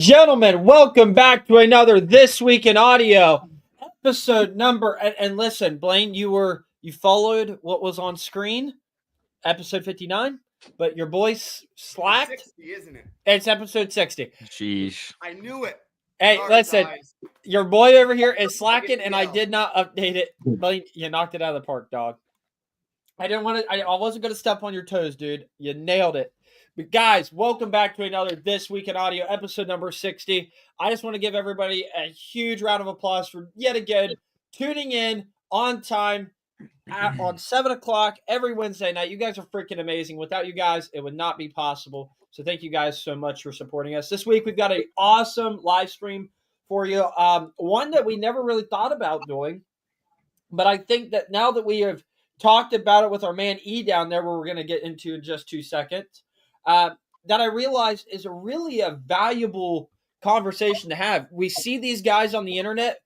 Gentlemen, welcome back to another This Week in Audio episode number. And listen, Blaine, you followed what was on screen, episode 59, but your boys slacked. It's 60, isn't it? It's episode 60. Sheesh. I knew it. Hey, Sorry, listen, guys. your boy over here is slacking, and I did not update it. Blaine, you knocked it out of the park, dog. I didn't want to. I wasn't going to step on your toes, dude. You nailed it. But guys, welcome back to another This Week in Audio, episode number 60. I just want to give everybody a huge round of applause for yet again tuning in on time on 7 o'clock every Wednesday night. You guys are freaking amazing. Without you guys, it would not be possible. So thank you guys so much for supporting us. This week, we've got an awesome live stream for you. One that we never really thought about doing. But I think that now that we have talked about it with our man E down there, where we're going to get into in just 2 seconds, that I realized is really a valuable conversation to have. We see these guys on the internet,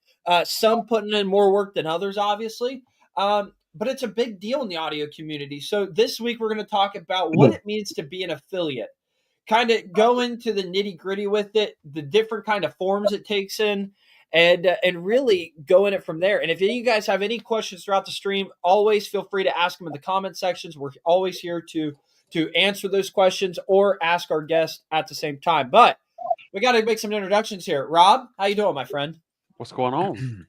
some putting in more work than others, obviously, but it's a big deal in the audio community. So this week we're going to talk about what it means to be an affiliate, kind of go into the nitty gritty with it, the different kind of forms it takes in, and really go in it from there. And if any of you guys have any questions throughout the stream, always feel free to ask them in the comment sections. We're always here to answer those questions or ask our guests at the same time. But we got to make some introductions here. Rob, how you doing, my friend? What's going on?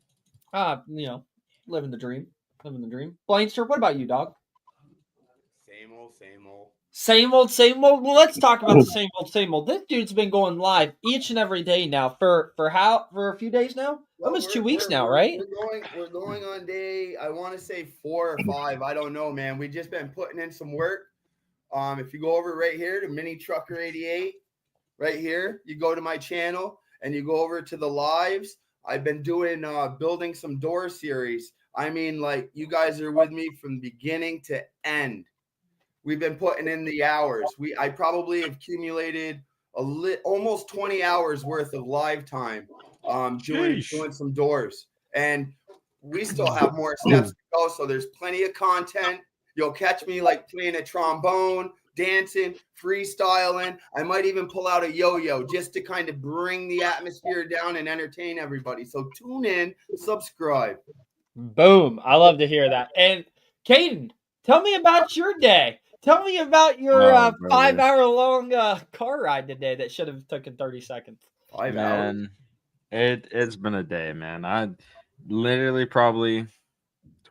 Living the dream. Living the dream. Blainster, what about you, dog? Same old, same old. Same old, same old. Well, let's talk about the same old, same old. This dude's been going live each and every day now for a few days now? Well, Almost 2 weeks now, right? We're going on day, I want to say 4 or 5. I don't know, man. We've just been putting in some work. If you go over right here to Mini Trucker 88, right here, you go to my channel and you go over to the lives. I've been doing building some door series. I mean, like, you guys are with me from beginning to end. We've been putting in the hours. I probably have accumulated almost 20 hours worth of live time doing some doors. And we still have more steps to go. So there's plenty of content. You'll catch me like playing a trombone, dancing, freestyling. I might even pull out a yo-yo just to kind of bring the atmosphere down and entertain everybody. So tune in, subscribe. Boom. I love to hear that. And Caden, tell me about your day. Tell me about your 5-hour-long car ride today that should have taken 30 seconds. 5 hours. It's been a day, man. I literally probably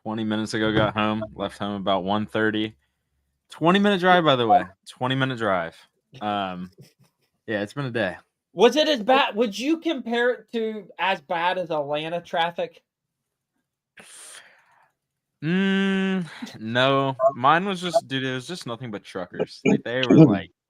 20 minutes ago got home, left home about 1:30. 20-minute drive, by the way. 20-minute drive. Yeah, it's been a day. Was it as bad? Would you compare it to as bad as Atlanta traffic? No. Mine was just, dude, it was just nothing but truckers.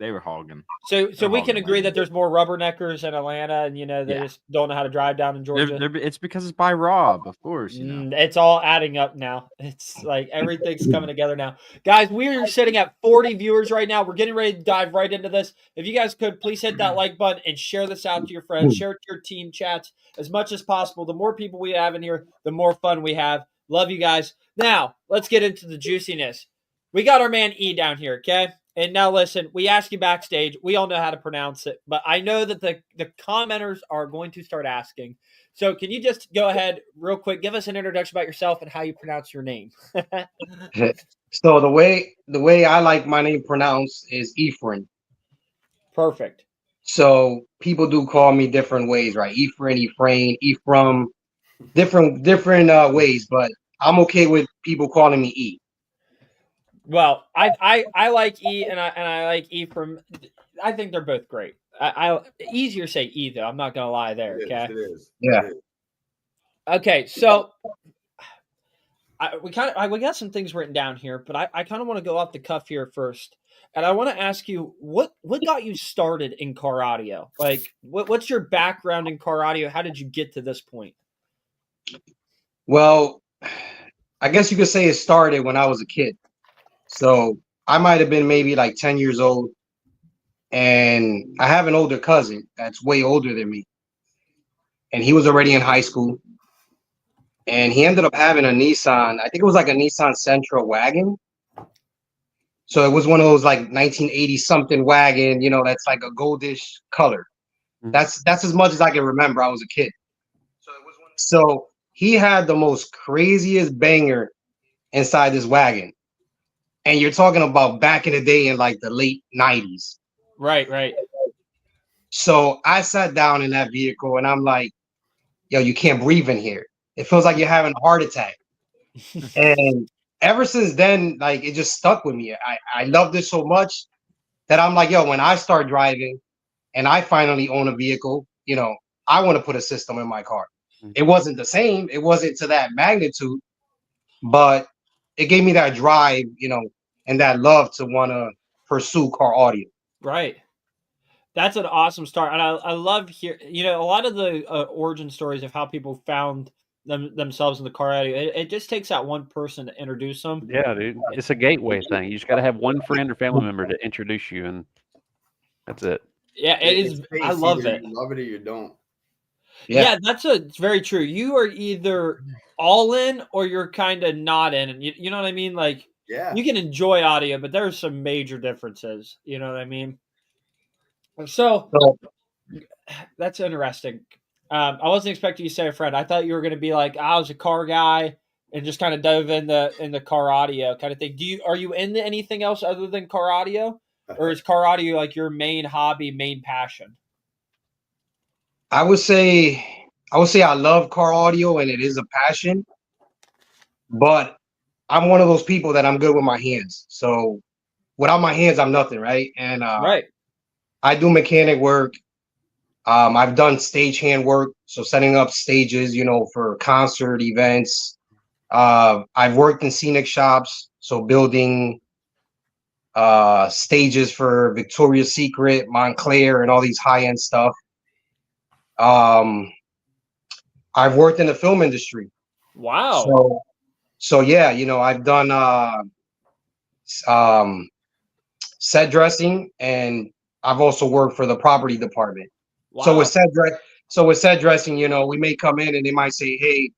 They were hogging. So we can agree that there's more rubberneckers in Atlanta, and they just don't know how to drive down in Georgia. It's because it's by Rob, of course. It's all adding up now. It's like everything's coming together now, guys. We are sitting at 40 viewers right now. We're getting ready to dive right into this. If you guys could please hit that like button and share this out to your friends, share it to your team chats as much as possible. The more people we have in here, the more fun we have. Love you guys. Now, let's get into the juiciness. We got our man E down here, okay? And now listen, we asked you backstage. We all know how to pronounce it, but I know that the commenters are going to start asking. So can you just go ahead real quick, give us an introduction about yourself and how you pronounce your name? So the way I like my name pronounced is Ephraim. Perfect. So people do call me different ways, right? Ephraim, different ways, but I'm okay with people calling me E. Well, I like E and I like Ephraim. I think they're both great. I easier to say E though. I'm not gonna lie there. Okay. It is. Yeah. Okay. So we got some things written down here, but I kind of want to go off the cuff here first, and I want to ask you what got you started in car audio? Like, what's your background in car audio? How did you get to this point? Well, I guess you could say it started when I was a kid. So I might have been maybe like 10 years old. And I have an older cousin that's way older than me. And he was already in high school. And he ended up having a Nissan. I think it was like a Nissan Sentra wagon. So it was one of those like 1980 something wagon, that's like a goldish color. That's as much as I can remember. I was a kid. So he had the most craziest banger inside this wagon. And you're talking about back in the day in like the late 90s. Right. So I sat down in that vehicle and I'm like, yo, you can't breathe in here. It feels like you're having a heart attack. And ever since then, like it just stuck with me. I loved it so much that I'm like, yo, when I start driving and I finally own a vehicle, you know, I want to put a system in my car. It wasn't the same, it wasn't to that magnitude, but it gave me that drive, you know, and that love to want to pursue car audio. Right. That's an awesome start. And I love here, you know, a lot of the origin stories of how people found themselves in the car audio. It just takes that one person to introduce them. Yeah, dude. It's a gateway thing. You just got to have one friend or family member to introduce you, and that's it. Yeah, it is. I love it. You love it or you don't. Yeah, it's very true. You are either all in or you're kind of not in. And you know what I mean? Like, Yeah, you can enjoy audio, but there's some major differences. You know what I mean? So that's interesting. I wasn't expecting you to say a friend. I thought you were going to be like, I was a car guy and just kind of dove in the car audio kind of thing. Are you into anything else other than car audio, or is car audio like your main hobby, main passion? I would say I love car audio and it is a passion, but I'm one of those people that I'm good with my hands. So without my hands, I'm nothing, right? And Right. I do mechanic work. I've done stagehand work, so setting up stages, you know, for concert events. I've worked in scenic shops, so building stages for Victoria's Secret, Montclair, and all these high-end stuff. I've worked in the film industry. Wow. So yeah, you know, I've done set dressing, and I've also worked for the property department. Wow. So with set dressing, you know, we may come in and they might say, hey,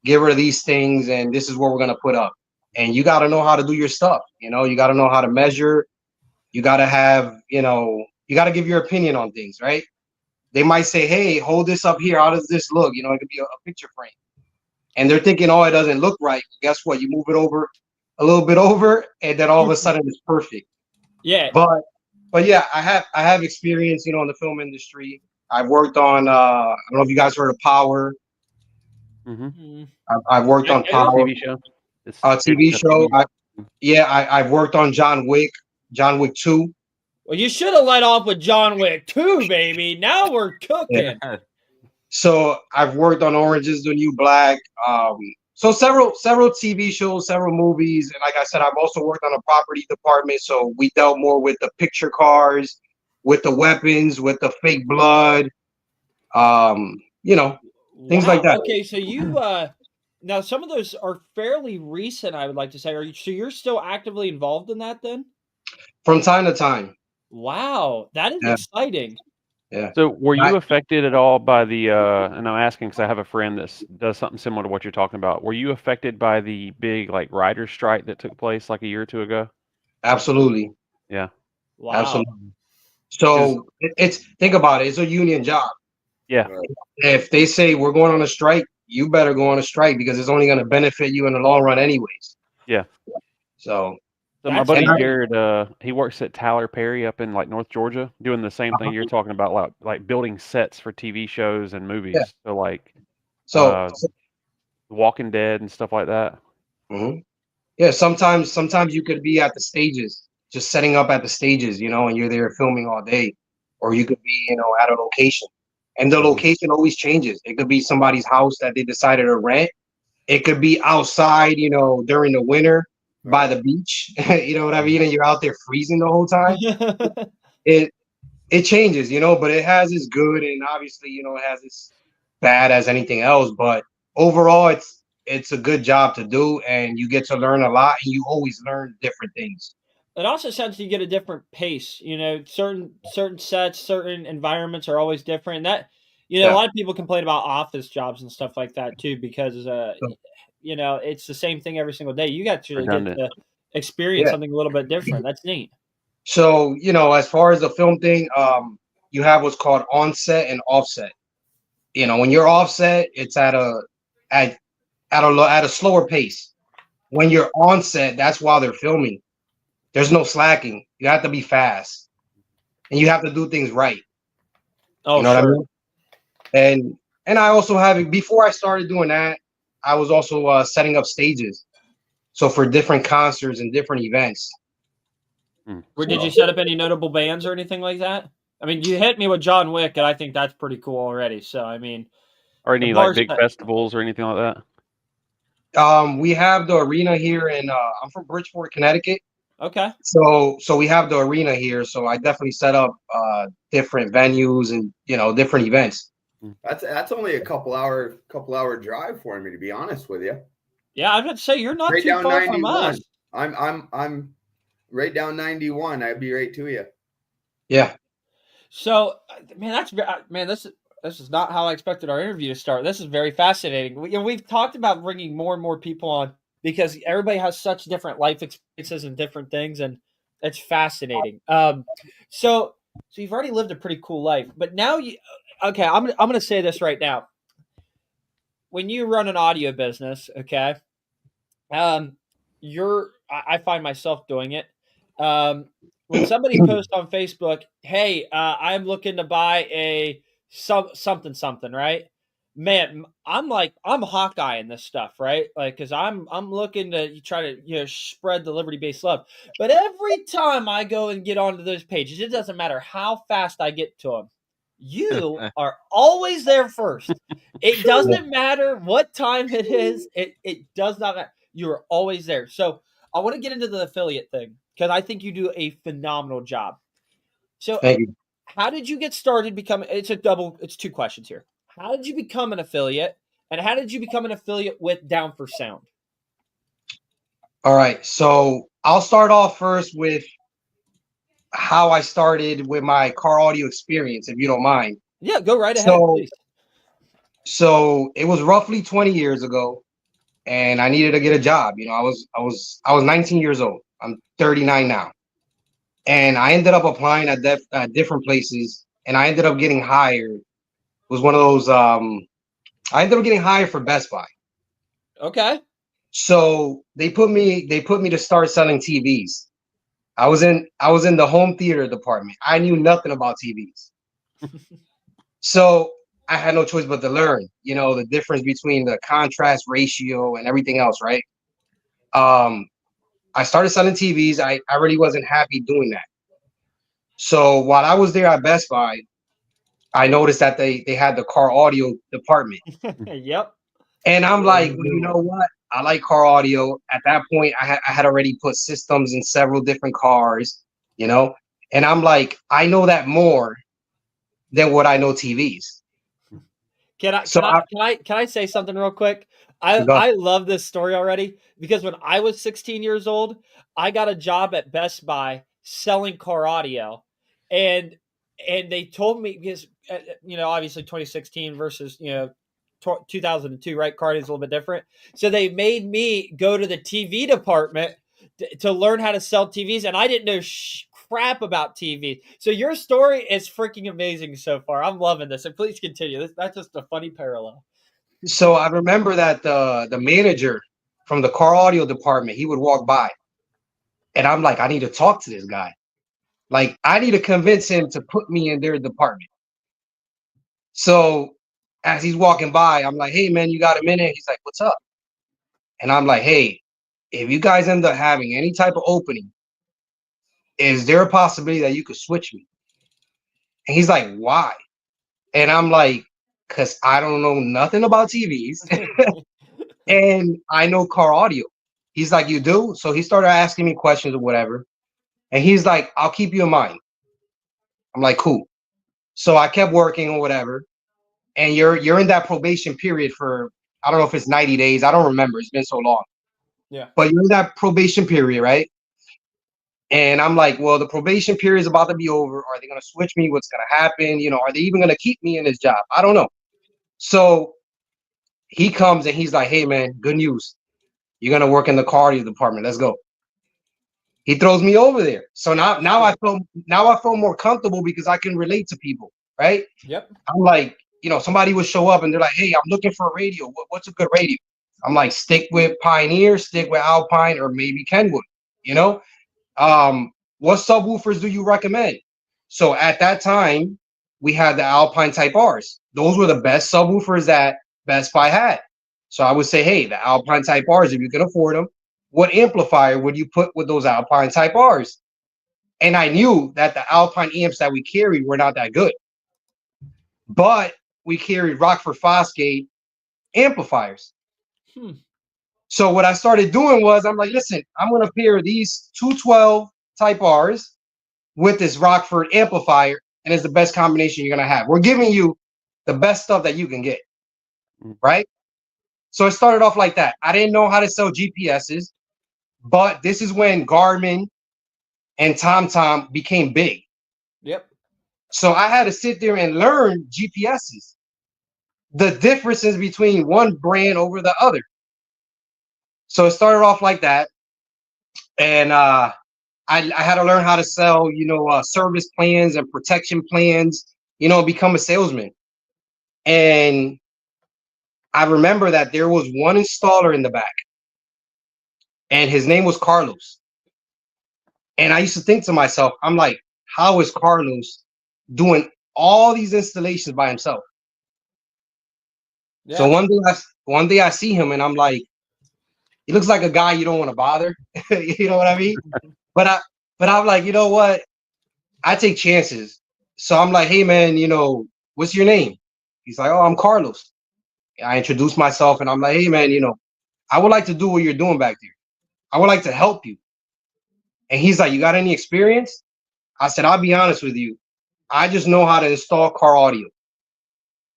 get rid of these things and this is what we're gonna put up. And you gotta know how to do your stuff, you know, you gotta know how to measure, you gotta have, you know, you gotta give your opinion on things, right? They might say, hey, hold this up here, how does this look? You know, it could be a picture frame. And they're thinking, oh, it doesn't look right. Guess what? You move it over a little bit over, and then all of a sudden it's perfect. Yeah. But yeah, I have experience, you know, in the film industry. I've worked on I don't know if you guys heard of Power. Mm-hmm. I've worked on Power. TV show. TV show. I've worked on John Wick 2. Well, you should have let off with John Wick 2, baby. Now we're cooking. Yeah. So I've worked on Orange is the New Black. So several TV shows, several movies, and like I said, I've also worked on a property department. So we dealt more with the picture cars, with the weapons, with the fake blood, you know, things like that. Okay, so you now some of those are fairly recent, I would like to say. So you're still actively involved in that then? From time to time. Wow, that is exciting. Yeah. So were you affected at all by the and I'm asking because I have a friend that does something similar to what you're talking about. Were you affected by the big like writer's strike that took place like a year or two ago? Absolutely. Yeah. Wow. Absolutely. So it's think about it, it's a union job. Yeah. If they say we're going on a strike, you better go on a strike because it's only going to benefit you in the long run anyways. Yeah. So my buddy Jared, he works at Tyler Perry up in like North Georgia, doing the same thing you're talking about, like building sets for TV shows and movies. Yeah. So like, The Walking Dead and stuff like that. Mm-hmm. Yeah, sometimes you could be at the stages, just setting up at the stages, you know, and you're there filming all day, or you could be, you know, at a location, and the location always changes. It could be somebody's house that they decided to rent. It could be outside, you know, during the winter by the beach, you know what I mean, and you're out there freezing the whole time. It changes, you know, but it has its good, and obviously, you know, it has its bad as anything else. But overall, it's a good job to do, and you get to learn a lot, and you always learn different things. It also sounds you get a different pace. You know, certain sets, certain environments are always different. And that, you know, a lot of people complain about office jobs and stuff like that too, because you know, it's the same thing every single day. You got to get to experience something a little bit different. That's neat. So, you know, as far as the film thing, you have what's called onset and offset. When you're offset, it's at a slower pace. When you're onset, that's while they're filming. There's no slacking. You have to be fast, and you have to do things right. Oh, You know sure. what I mean? And I also have, before I started doing that, I was also setting up stages. So for different concerts and different events. Did you set up any notable bands or anything like that? I mean, you hit me with John Wick, and I think that's pretty cool already. So, I mean, Or any the like bar's big set. festivals or anything like that? We have the arena here in I'm from Bridgeport, Connecticut. Okay. So we have the arena here. So I definitely set up different venues and different events. That's only a couple hour drive for me, to be honest with you. Yeah, I would say you're not Right too down far from 91. us. I'm right down 91. I'd be right to you. Yeah. So, man, this is not how I expected our interview to start. This is very fascinating. We've talked about bringing more and more people on because everybody has such different life experiences and different things, and it's fascinating. So you've already lived a pretty cool life, but now okay, I'm gonna say this right now. When you run an audio business, okay, I find myself doing it. When somebody posts on Facebook, "Hey, I'm looking to buy a something," right? Man, I'm Hawkeye in this stuff, right? Like, because I'm looking to try to spread the Liberty based love. But every time I go and get onto those pages, it doesn't matter how fast I get to them. You are always there first. It doesn't matter what time it is. It does not matter. You are always there. So I want to get into the affiliate thing because I think you do a phenomenal job. So Thank you. how did you get started becoming? It's two questions here. How did you become an affiliate, and how did you become an affiliate with Down for Sound? All right. So I'll start off first with how I started with my car audio experience, if you don't mind. Yeah, go right ahead, please. So it was roughly 20 years ago, and I needed to get a job. I was 19 years old. I'm 39 now, and I ended up applying at different places, and I ended up getting hired. It was one of those. I ended up getting hired for Best Buy. Okay. So they put me to start selling TVs. I was in the home theater department. I knew nothing about TVs. So I had no choice but to learn, the difference between the contrast ratio and everything else, right? I started selling TVs. I really wasn't happy doing that. So while I was there at Best Buy, I noticed that they had the car audio department. Yep. And I'm like, well, you know what? I like car audio. At that point, I had already put systems in several different cars, and I'm like, I know that more than what I know TVs. Can I say something real quick? I love this story already because when I was 16 years old, I got a job at Best Buy selling car audio, and they told me because obviously 2016 versus 2002, right? Car audio is a little bit different, so they made me go to the TV department to learn how to sell TVs, and I didn't know crap about TV. So your story is freaking amazing so far. I'm loving this. And please continue. That's just a funny parallel. So I remember that the manager from the car audio department, he would walk by, and I'm like, I need to talk to this guy. Like, I need to convince him to put me in their department. So as he's walking by, I'm like, hey man, you got a minute? He's like, what's up? And I'm like, hey, if you guys end up having any type of opening, is there a possibility that you could switch me? And he's like, why? And I'm like, because I don't know nothing about TVs and I know car audio. He's like, you do? So he started asking me questions or whatever. And he's like, I'll keep you in mind. I'm like, cool. So I kept working or whatever. And you're in that probation period for, I don't know if it's 90 days. I don't remember. It's been so long. Yeah. But you're in that probation period, right? And I'm like, well, the probation period is about to be over. Are they going to switch me? What's going to happen? Are they even going to keep me in this job? I don't know. So he comes and he's like, hey, man, good news. You're going to work in the car audio department. Let's go. He throws me over there. So now I feel more comfortable because I can relate to people, right? Yep. I'm like, somebody would show up and they're like, hey, I'm looking for a radio. What's a good radio? I'm like, stick with Pioneer, stick with Alpine, or maybe Kenwood, what subwoofers do you recommend? So at that time, we had the Alpine Type Rs. Those were the best subwoofers that Best Buy had. So I would say, hey, the Alpine Type Rs, if you can afford them, what amplifier would you put with those Alpine Type Rs? And I knew that the Alpine amps that we carried were not that good. But we carried Rockford Fosgate amplifiers. So what I started doing was, I'm like, listen, I'm going to pair these 212 Type Rs with this Rockford amplifier, and it's the best combination you're going to have. We're giving you the best stuff that you can get, right? So it started off like that. I didn't know how to sell GPSs, but this is when Garmin and TomTom became big. Yep. So I had to sit there and learn GPSs, the differences between one brand over the other. So it started off like that. And I had to learn how to sell, service plans and protection plans, become a salesman. And I remember that there was one installer in the back, and his name was Carlos. And I used to think to myself, I'm like, how is Carlos doing all these installations by himself? Yeah. So one day I see him and I'm like, he looks like a guy you don't want to bother. You know what I mean? But I'm like, you know what? I take chances. So I'm like, hey man, what's your name? He's like, oh, I'm Carlos. I introduced myself and I'm like, hey man, I would like to do what you're doing back there. I would like to help you. And he's like, you got any experience? I said, I'll be honest with you. I just know how to install car audio.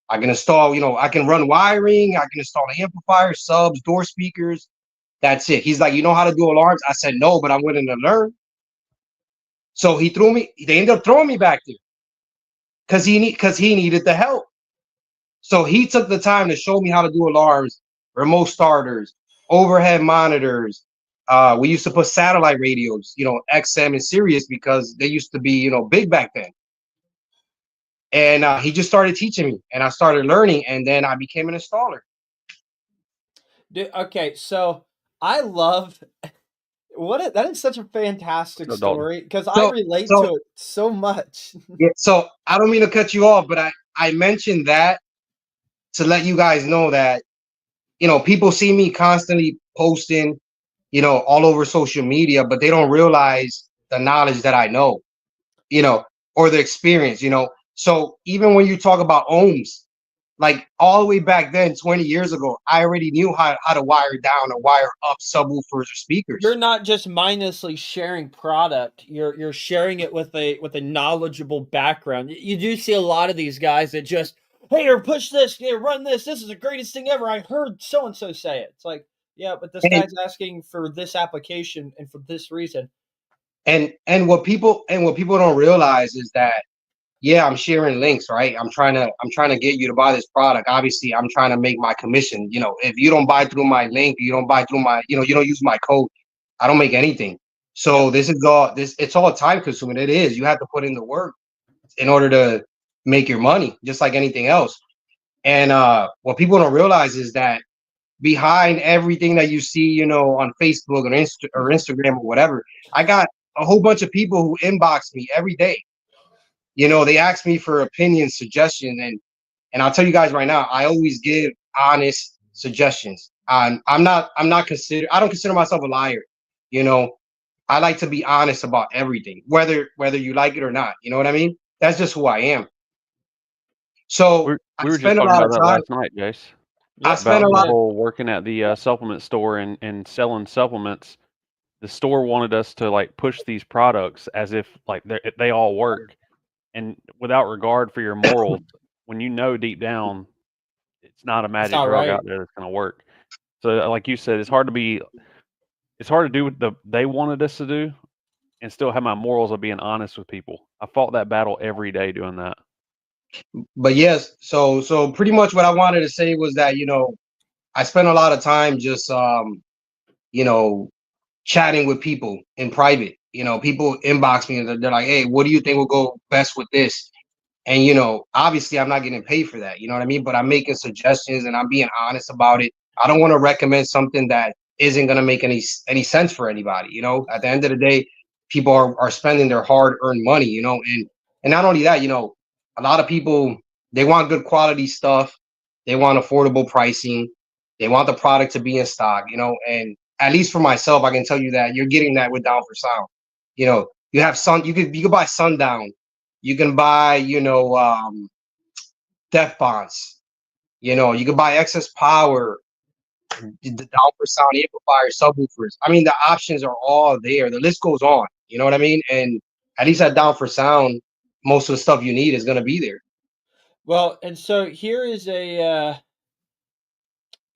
I can install, I can run wiring. I can install an amplifier, subs, door speakers. That's it. He's like, you know how to do alarms? I said, no, but I'm willing to learn. So they ended up throwing me back there because he needed the help. So he took the time to show me how to do alarms, remote starters, overhead monitors. We used to put satellite radios, XM and Sirius, because they used to be, big back then. And he just started teaching me, and I started learning, and then I became an installer. Dude, okay, so I love that is such a fantastic story, because I relate to it so much. Yeah, so I don't mean to cut you off, but I mentioned that to let you guys know that, people see me constantly posting, all over social media, but they don't realize the knowledge that I know, or the experience, So even when you talk about ohms, like all the way back then, 20 years ago, I already knew how to wire down or wire up subwoofers or speakers. You're not just mindlessly sharing product. You're sharing it with a knowledgeable background. You do see a lot of these guys that just, hey, or push this, hey, run this. This is the greatest thing ever. I heard so and so say it. It's like, yeah, but this guy's asking for this application and for this reason. And what people don't realize is that, yeah, I'm sharing links, right? I'm trying to get you to buy this product. Obviously, I'm trying to make my commission. If you don't buy through my link, you don't buy through my, you don't use my code, I don't make anything. So it's all time consuming. It is. You have to put in the work in order to make your money, just like anything else. And what people don't realize is that behind everything that you see, on Facebook or Instagram or whatever, I got a whole bunch of people who inbox me every day. They ask me for opinions, suggestions, and I'll tell you guys right now, I always give honest suggestions. I don't consider myself a liar. I like to be honest about everything, whether you like it or not. You know what I mean? That's just who I am. So we were I spend just a lot talking of about time. that last night, Jace. I spent a lot people working at the supplement store and selling supplements. The store wanted us to like push these products as if like they all work, and without regard for your morals. When deep down, it's not a magic drug out there that's going to work. So, like you said, it's hard to do what they wanted us to do, and still have my morals of being honest with people. I fought that battle every day doing that. But yes, so pretty much what I wanted to say was that, I spent a lot of time just, chatting with people in private, people inbox me and they're like, hey, what do you think will go best with this? And obviously I'm not getting paid for that, you know what I mean? But I'm making suggestions and I'm being honest about it. I don't want to recommend something that isn't going to make any sense for anybody. At the end of the day, people are spending their hard-earned money, and not only that, a lot of people, they want good quality stuff, they want affordable pricing, they want the product to be in stock, and at least for myself, I can tell you that you're getting that with Down for Sound. You have you could buy Sundown, you can buy Def Bonds, you can buy Excess Power, the Down for Sound amplifiers, subwoofers. I mean, the options are all there. The list goes on. You know what I mean? And at least at Down for Sound, most of the stuff you need is going to be there. Well, and so here is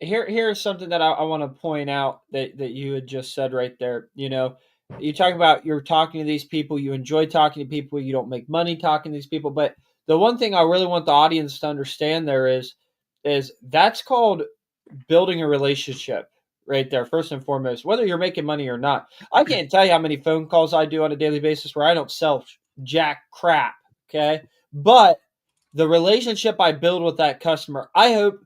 here's something that I want to point out that you had just said right there. You talk about you're talking to these people, you enjoy talking to people, you don't make money talking to these people, but the one thing I really want the audience to understand there is that's called building a relationship right there, first and foremost, whether you're making money or not. I can't tell you how many phone calls I do on a daily basis where I don't sell jack crap, okay? But the relationship I build with that customer, I hope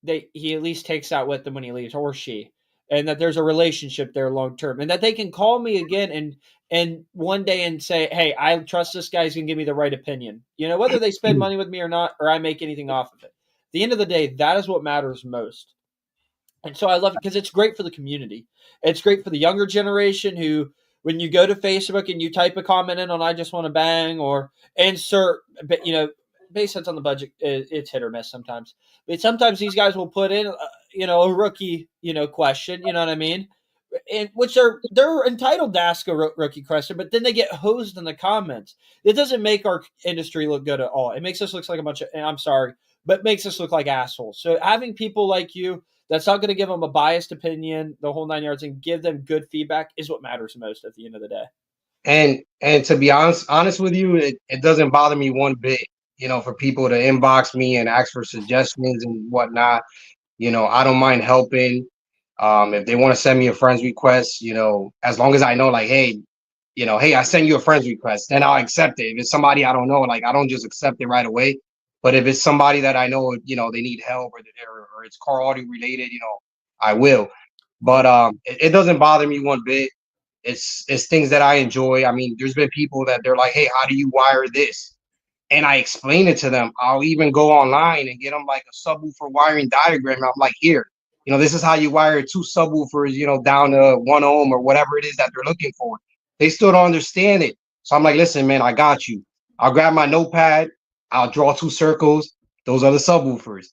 that he at least takes that with them when he leaves, or she, and that there's a relationship there long term, and that they can call me again and one day and say, hey, I trust this guy's gonna give me the right opinion. Whether they spend money with me or not, or I make anything off of it. At the end of the day, that is what matters most. And so I love it because it's great for the community. It's great for the younger generation who, when you go to Facebook and you type a comment in on "I just want to bang" or insert, based on the budget, it's hit or miss sometimes. But sometimes these guys will put in, a rookie, question. You know what I mean? In which they're entitled to ask a rookie question, but then they get hosed in the comments. It doesn't make our industry look good at all. It makes us look like a bunch of, I'm sorry, but makes us look like assholes. So having people like you that's not going to give them a biased opinion, the whole 9 yards, and give them good feedback is what matters most at the end of the day. And to be honest with you, it doesn't bother me one bit, for people to inbox me and ask for suggestions and whatnot. I don't mind helping. If they want to send me a friend's request, as long as I know, like, hey, I send you a friend's request, then I'll accept it. If it's somebody I don't know, like, I don't just accept it right away. But if it's somebody that I know, they need help or it's car audio related, I will. But it doesn't bother me one bit. It's things that I enjoy. I mean, there's been people that they're like, hey, how do you wire this? And I explain it to them. I'll even go online and get them like a subwoofer wiring diagram. I'm like, here, this is how you wire 2 subwoofers, down to 1 ohm or whatever it is that they're looking for. They still don't understand it. So I'm like, listen, man, I got you. I'll grab my notepad. I'll draw 2 circles. Those are the subwoofers.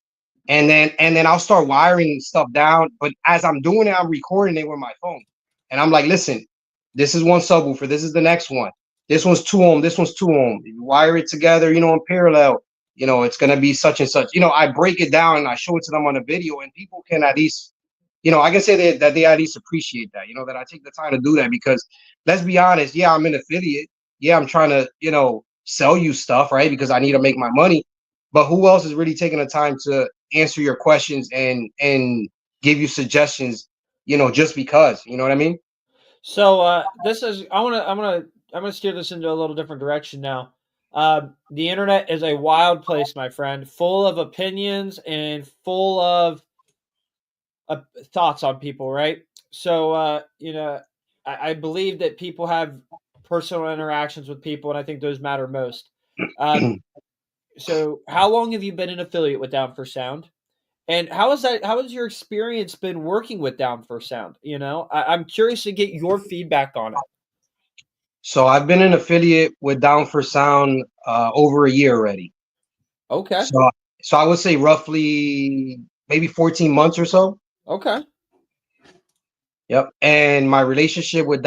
And then I'll start wiring stuff down. But as I'm doing it, I'm recording it with my phone. And I'm like, listen, this is 1 subwoofer. This is the next one. This one's 2 ohm. This one's 2 ohm. If you wire it together, in parallel, it's going to be such and such. I break it down and I show it to them on a video, and people can at least, I can say that they at least appreciate that, that I take the time to do that, because let's be honest. Yeah, I'm an affiliate. Yeah, I'm trying to, sell you stuff, right? Because I need to make my money. But who else is really taking the time to answer your questions and give you suggestions, just because, you know what I mean? So this is, I'm gonna steer this into a little different direction now. The internet is a wild place, my friend, full of opinions and full of thoughts on people, right? So I believe that people have personal interactions with people, and I think those matter most. So how long have you been an affiliate with Down for Sound? And how has your experience been working with Down for Sound? I'm curious to get your feedback on it. So I've been an affiliate with Down for Sound over a year already. Okay. So I would say roughly maybe 14 months or so. Okay. Yep. And my relationship with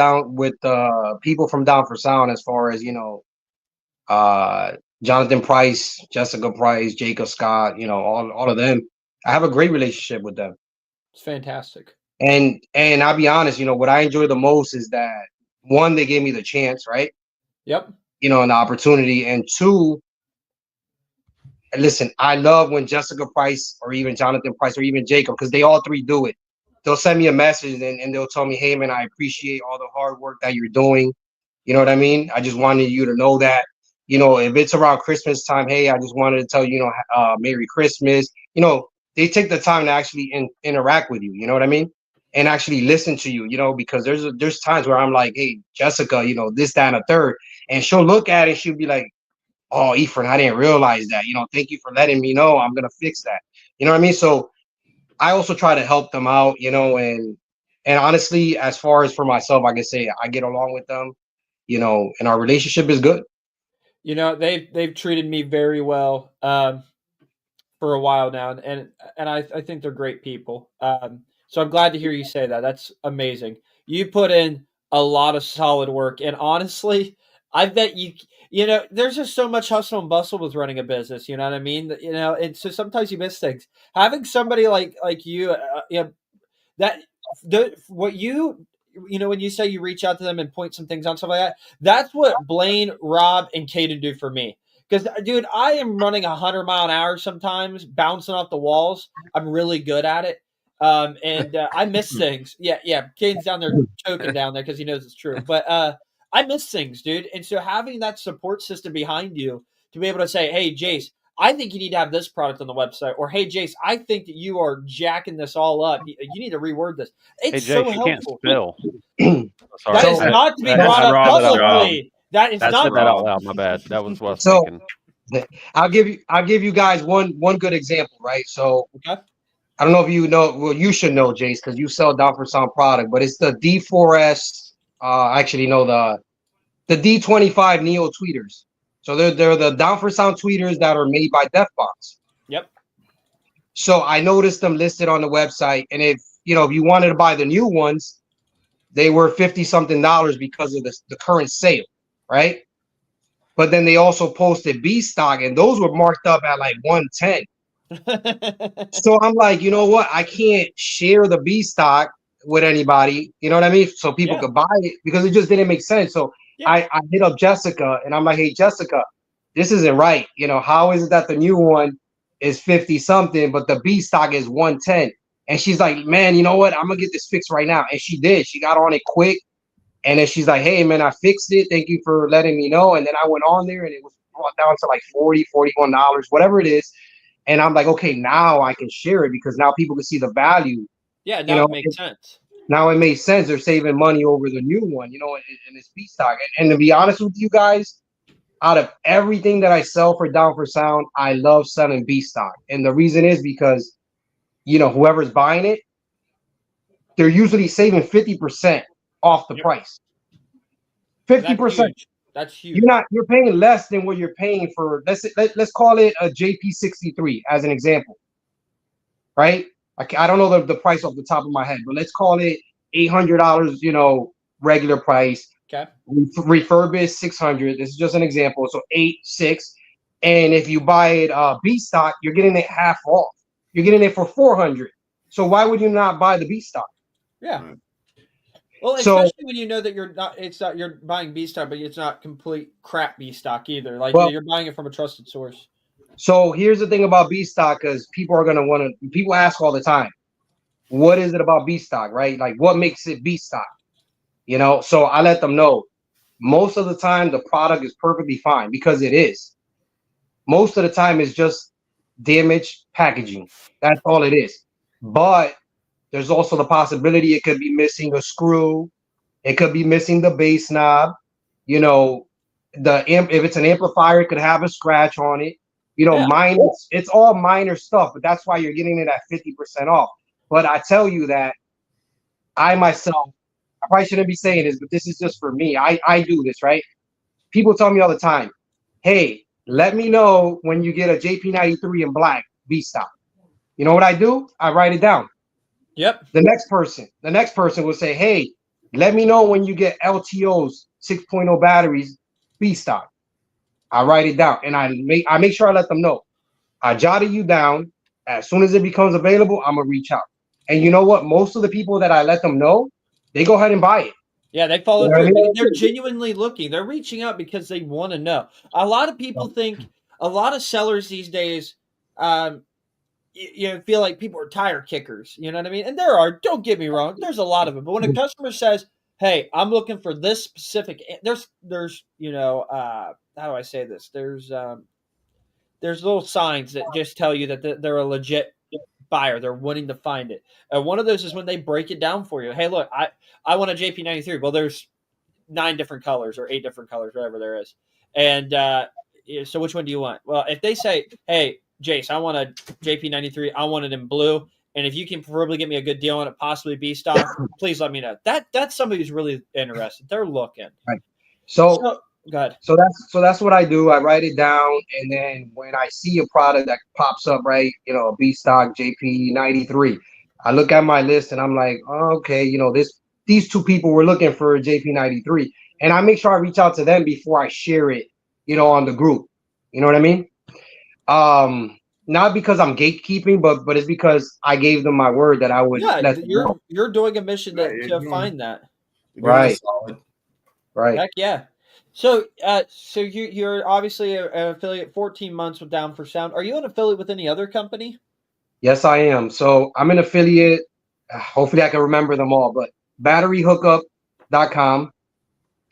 people from Down for Sound, as far as Jonathan Price, Jessica Price, Jacob Scott, all of them, I have a great relationship with them. It's fantastic. And I'll be honest, what I enjoy the most is that, 1, they gave me the chance, right? Yep. And the opportunity, and 2, listen, I love when Jessica Price or even Jonathan Price or even Jacob, because they all 3 do it. They'll send me a message and they'll tell me, hey, man, I appreciate all the hard work that you're doing. You know what I mean? I just wanted you to know that, you know, if it's around Christmas time, hey, I just wanted to tell you, you know, Merry Christmas. You know, they take the time to actually interact with you. You know what I mean? And actually listen to you. You know, because there's times where I'm like, hey, Jessica, you know, this, that, and a third, and she'll look at it, she'll be like, oh, Ephraim, I didn't realize that. You know, thank you for letting me know. I'm gonna fix that. You know what I mean? So I also try to help them out. You know, and honestly, as far as for myself, I can say I get along with them. You know, and our relationship is good. You know, they've treated me very well for a while now, and I think they're great people. So I'm glad to hear you say that. That's amazing. You put in a lot of solid work, and honestly, I bet you know there's just so much hustle and bustle with running a business. You know what I mean? You know, and so sometimes you miss things. Having somebody like you, you know, that what you know when you say you reach out to them and point some things out, stuff like that, that's what Blaine, Rob, and Caden do for me. Because, dude, I am running 100-mile an hour sometimes, bouncing off the walls. I'm really good at it. And I miss things. Yeah. Caden's down there choking down there because he knows it's true. But I miss things, dude. And so having that support system behind you to be able to say, hey, Jace, I think you need to have this product on the website. Or, hey, Jace, I think that you are jacking this all up. You need to reword this. Hey, It's Jace, so you can't helpful. spell. Sorry. That is So- not to be I brought said up that out loud. publicly. That is I not said that out loud. My bad. That was what I was So- thinking. I'll give you guys one good example, right? So Okay. I don't know if you know, well, you should know, Jace, because you sell Down for Sound product, but it's the D4S. Actually, no, the D25 Neo tweeters. So they're the Down for Sound tweeters that are made by DefBox. Yep. So I noticed them listed on the website, and if you wanted to buy the new ones, they were $50-something because of the current sale, right? But then they also posted B stock, and those were marked up at like 110. So I'm like, you know what? I can't share the B stock with anybody. You know what I mean? So people Yeah. could buy it because it just didn't make sense. So Yeah. I hit up Jessica and I'm like, hey, Jessica, this isn't right. You know, how is it that the new one is 50 something, but the B stock is 110? And she's like, man, you know what? I'm gonna get this fixed right now. And she did. She got on it quick. And then she's like, hey, man, I fixed it. Thank you for letting me know. And then I went on there and it was brought down to like $40, $41, whatever it is. And I'm like, okay, now I can share it because now people can see the value. Yeah, now it makes sense. Now it makes sense. They're saving money over the new one, and it's B stock. And to be honest with you guys, out of everything that I sell for Down for Sound, I love selling B stock. And the reason is because, whoever's buying it, they're usually saving 50% off the price. 50%. That's huge. You're paying less than what you're paying for. Let's call it a JP63 as an example, right? I don't know the price off the top of my head, but let's call it $800, regular price. Okay. Refurbished 600. This is just an example. So 6. And if you buy it B stock, you're getting it half off. You're getting it for 400. So why would you not buy the B stock? Yeah. Well, especially when you know that you're buying B stock, but it's not complete crap B stock either. Like you're buying it from a trusted source. So here's the thing about B stock, because people ask all the time, what is it about B stock, right? Like what makes it B stock? So I let them know most of the time the product is perfectly fine because it is. Most of the time it's just damaged packaging. That's all it is. But there's also the possibility it could be missing a screw. It could be missing the bass knob. If it's an amplifier, it could have a scratch on it. It's all minor stuff, but that's why you're getting it at 50% off. But I tell you that I myself, I probably shouldn't be saying this, but this is just for me. I do this, right? People tell me all the time, hey, let me know when you get a JP93 in black B stock. You know what I do? I write it down. Yep. The next person will say, hey, let me know when you get LTOs 6.0 batteries B stock. I write it down and I make sure I let them know. I jotted you down. As soon as it becomes available, I'm gonna reach out. And you know what? Most of the people that I let them know, they go ahead and buy it. Yeah, they follow through. They're genuinely looking. They're reaching out because they want to know. A lot of people think, a lot of sellers these days, feel like people are tire kickers. You know what I mean? And there are. Don't get me wrong. There's a lot of them. But when a customer says, hey, I'm looking for this specific. There's how do I say this? There's little signs that just tell you that they're a legit buyer. They're wanting to find it. And one of those is when they break it down for you. Hey, look, I want a JP93. Well, there's 9 different colors or 8 different colors, whatever there is. And so which one do you want? Well, if they say, hey, Jace, I want a JP93. I want it in blue. And if you can preferably get me a good deal on it, possibly B stock, please let me know. That's somebody who's really interested. They're looking. Right. So go ahead. So that's what I do. I write it down, and then when I see a product that pops up, right, a B stock JP93, I look at my list and I'm like, oh, okay, these 2 people were looking for a JP93, and I make sure I reach out to them before I share it, on the group. You know what I mean? Not because I'm gatekeeping, but it's because I gave them my word that I would. Yeah, you're doing a mission to find that. Right. Right. Heck yeah. So, you're obviously an affiliate. 14 months with Down for Sound. Are you an affiliate with any other company? Yes, I am. So I'm an affiliate. Hopefully, I can remember them all. But batteryhookup.com.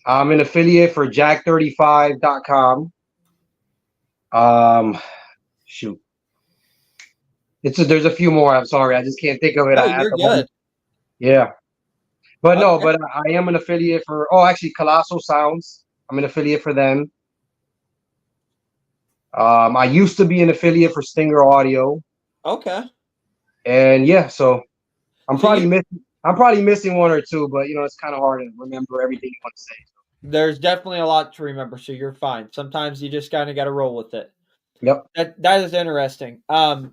I'm an affiliate for jack35.com. Shoot. There's a few more. I'm sorry, I just can't think of it. Oh, you're good. Yeah, but no, but I am an affiliate for. Oh, actually, Colossal Sounds. I'm an affiliate for them. I used to be an affiliate for Stinger Audio. Okay. And yeah, so I'm probably missing one or two, but it's kind of hard to remember everything you want to say. There's definitely a lot to remember, so you're fine. Sometimes you just kind of got to roll with it. Yep. That is interesting. So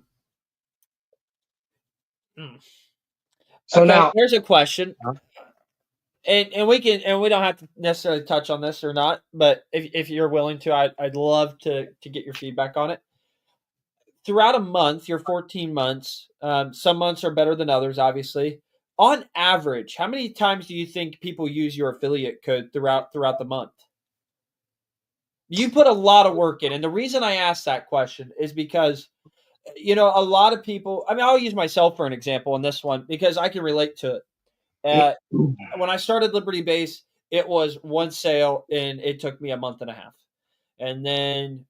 now here's a question. And we don't have to necessarily touch on this or not, but if you're willing to, I'd love to get your feedback on it. Throughout a month, your 14 months, some months are better than others, obviously. On average, how many times do you think people use your affiliate code throughout the month? You put a lot of work in, and the reason I asked that question is because a lot of people. I mean, I'll use myself for an example in this one because I can relate to it. When I started Liberty Base, it was one sale, and it took me a month and a half, and then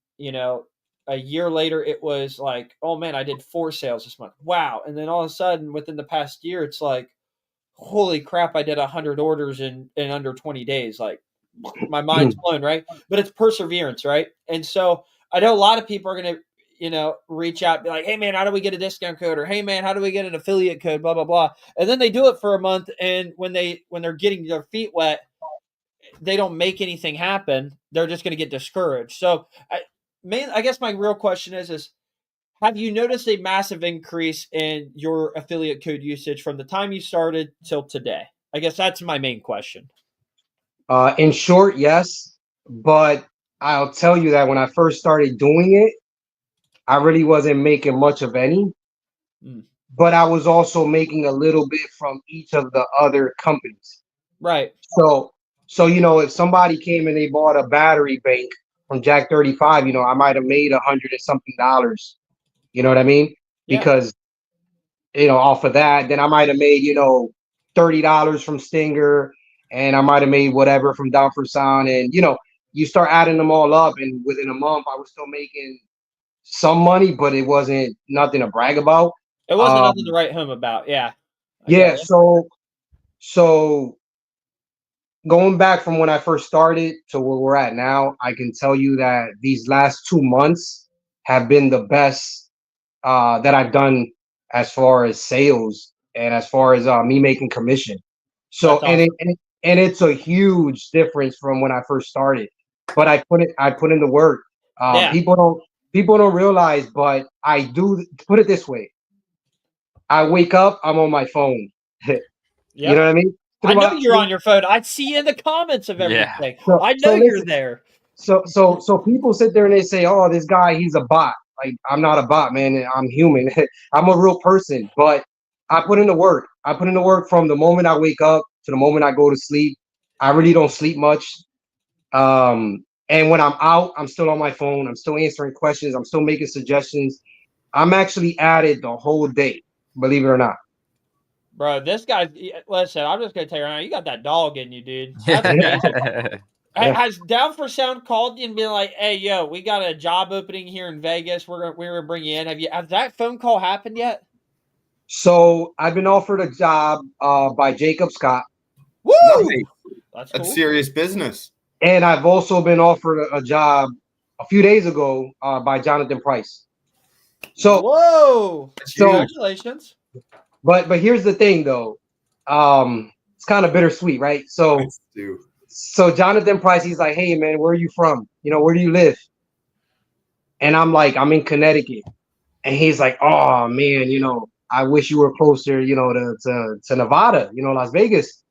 a year later, it was like, oh man, I did 4 sales this month. Wow. And then all of a sudden, within the past year, it's like, holy crap, I did 100 orders in under 20 days. Like, my mind's blown, right? But it's perseverance, right? And so I know a lot of people are going to, reach out and be like, hey man, how do we get a discount code? Or hey man, how do we get an affiliate code? Blah, blah, blah. And then they do it for a month. And when they're getting their feet wet, they don't make anything happen. They're just going to get discouraged. So I guess my real question is have you noticed a massive increase in your affiliate code usage from the time you started till today? I guess that's my main question. In short, yes. But I'll tell you that when I first started doing it, I really wasn't making much of any. But I was also making a little bit from each of the other companies. Right. So if somebody came and they bought a battery bank from Jack 35, I might have made $100 and something. You know what I mean? Yeah. Because, off of that, then I might have made, $30 from Stinger, and I might have made whatever from Down for Sound. And, you start adding them all up, and within a month, I was still making some money, but it wasn't nothing to brag about. It wasn't nothing to write home about. Yeah. Yeah. So going back from when I first started to where we're at now, I can tell you that these last 2 months have been the best that I've done as far as sales and as far as me making commission. So awesome. and it's a huge difference from when I first started. But I put in the work. People don't realize, but I do. Put it this way: I wake up, I'm on my phone. Yep. You know what I mean? I know you're on your phone. I see you in the comments of everything. Yeah. I know you're there. So people sit there and they say, "Oh, this guy, he's a bot." Like, I'm not a bot, man. I'm human. I'm a real person. But I put in the work. I put in the work from the moment I wake up to the moment I go to sleep. I really don't sleep much. And when I'm out, I'm still on my phone. I'm still answering questions. I'm still making suggestions. I'm actually at it the whole day, believe it or not. Bro, this guy. Listen, I'm just gonna tell you right now. You got that dog in you, dude. That's amazing. Has Down for Sound called you and been like, "Hey, yo, we got a job opening here in Vegas. We're gonna bring you in." Has that phone call happened yet? So I've been offered a job by Jacob Scott, Woo! Nice. That's cool. That's serious business. and I've also been offered a job a few days ago by Jonathan Price. So, Whoa! That's So- huge. Congratulations. but here's the thing, though. It's kind of bittersweet, right? So Jonathan Price, he's like, "Hey, man, where are you from? You know, where do you live?" And I'm like, "I'm in Connecticut." And he's like, "Oh man, you know, I wish you were closer, you know, to Nevada, you know, Las Vegas."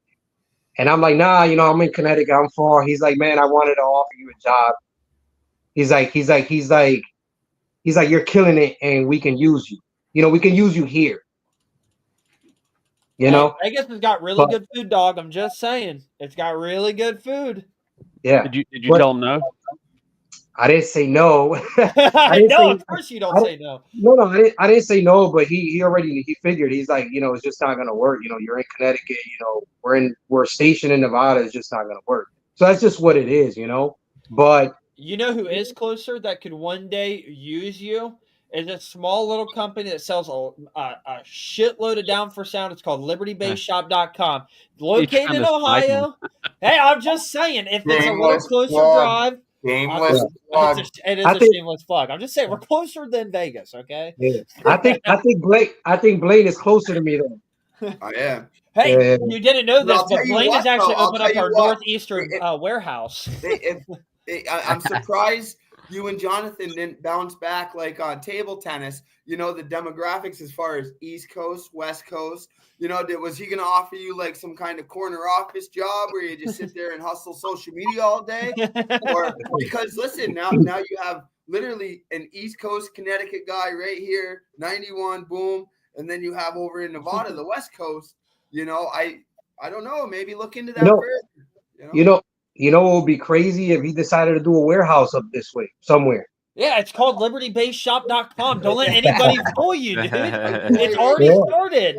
And I'm like, "Nah, you know, I'm in Connecticut. I'm far." He's like, "Man, I wanted to offer you a job." He's like, "You're killing it, and we can use you. You know, we can use you here." You know, Vegas has got really good food, dog. I'm just saying, it's got really good food. yeah. Did you But- tell him no? I didn't say no. No, of course you don't say no. No, I didn't say no, but he figured. He's like, you know, it's just not gonna work. You know, you're in Connecticut. You know, we're stationed in Nevada. It's just not gonna work. So that's just what it is, you know. But You know who is closer that could one day use you? Is a small little company that sells a shitload of Down for Sound. It's called LibertyBaseShop.com. Located trying in to snipe him. Ohio. Hey, I'm just saying, if it's a little Shameless closer plug. drive, Shameless plug. it is I a think- shameless plug. I'm just saying, we're closer than Vegas, okay? yeah, I think Blaine is closer to me though. I am. Hey, Yeah. you didn't know But this, I'll but tell you Blaine what, has actually though, I'll opened up tell you our what. northeastern warehouse. I'm surprised you and Jonathan didn't bounce back like on table tennis. You know, the demographics as far as East Coast, West Coast. You know, was he going to offer you like some kind of corner office job where you just sit there and hustle social media all day? Or because listen, now you have literally an East Coast Connecticut guy right here, 91, boom, and then you have over in Nevada the West Coast. You know, I don't know, maybe look into that further. You know what would be crazy if he decided to do a warehouse up this way somewhere. Yeah, it's called LibertyBaseShop.com. Don't let anybody fool you, dude. It's already started.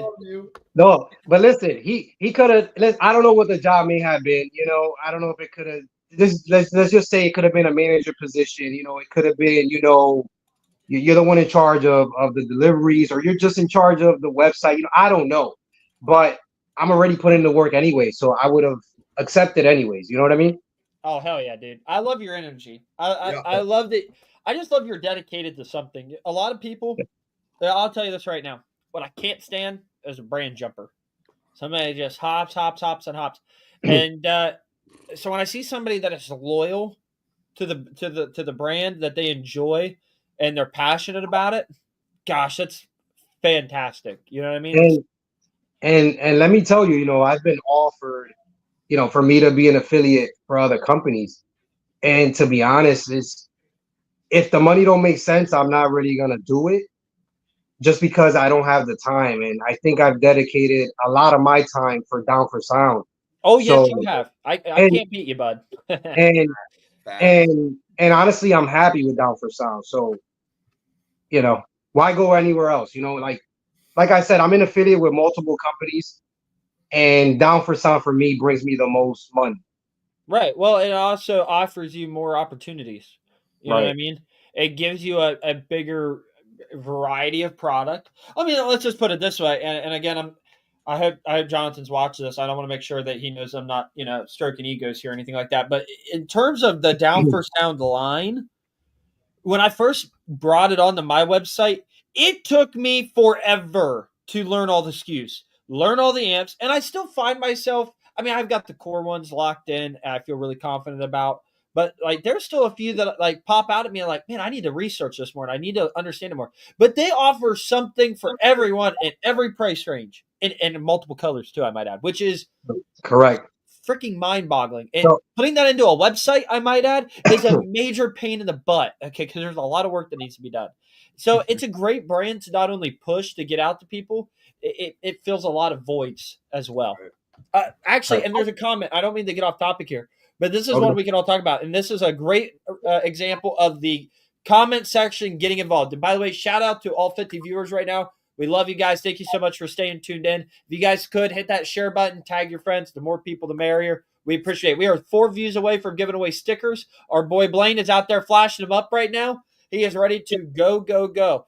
No, but listen, he could have. I don't know what the job may have been. You know, I don't know if it could have. Let's just say it could have been a manager position. You know, it could have been. You know, you're the one in charge of the deliveries, or you're just in charge of the website. You know, I don't know, but I'm already putting in the work anyway, so I would have accepted anyways. You know what I mean? Oh hell yeah, dude! I love your energy. I Yeah. love that. I just love you're dedicated to something. A lot of people. I'll tell you this right now. What I can't stand is a brand jumper. Somebody just hops, and hops. And so when I see somebody that is loyal to the brand that they enjoy and they're passionate about it, gosh, that's fantastic. You know what I mean? And let me tell you, you know, I've been offered, you know, for me to be an affiliate for other companies. And to be honest, if the money don't make sense, I'm not really gonna do it just because I don't have the time. And I think I've dedicated a lot of my time for Down for Sound. Oh yes, So- you have. I and- can't beat you, bud. And honestly, I'm happy with Down for Sound. So, you know, why go anywhere else? You know, like I said, I'm an affiliate with multiple companies, and Down for Sound for me brings me the most money. Right. Well, it also offers you more opportunities. You know what I Right. mean? It gives you a bigger variety of product. I mean, let's just put it this way. And again, I hope Jonathan's watching this. I don't want to make sure that he knows I'm not, stroking egos here or anything like that. But in terms of the Down for Sound line, when I first brought it onto my website, it took me forever to learn all the SKUs, learn all the amps, and I still find myself. I mean, I've got the core ones locked in. I feel really confident about. But like, there's still a few that like pop out at me. Like, man, I need to research this more. And I need to understand it more. But they offer something for everyone in every price range, and in multiple colors too. I might add, which is Correct. freaking mind-boggling. And So- putting that into a website, I might add, is a major pain in the butt. Okay, because there's a lot of work that needs to be done. So it's a great brand to not only push to get out to people, it fills a lot of voids as well. Actually, and there's a comment. I don't mean to get off topic here, but this is one we can all talk about. And this is a great example of the comment section getting involved. And by the way, shout out to all 50 viewers right now. We love you guys. Thank you so much for staying tuned in. If you guys could hit that share button, tag your friends. The more people, the merrier. We appreciate it. We are 4 views away from giving away stickers. Our boy Blaine is out there flashing them up right now. He is ready to go.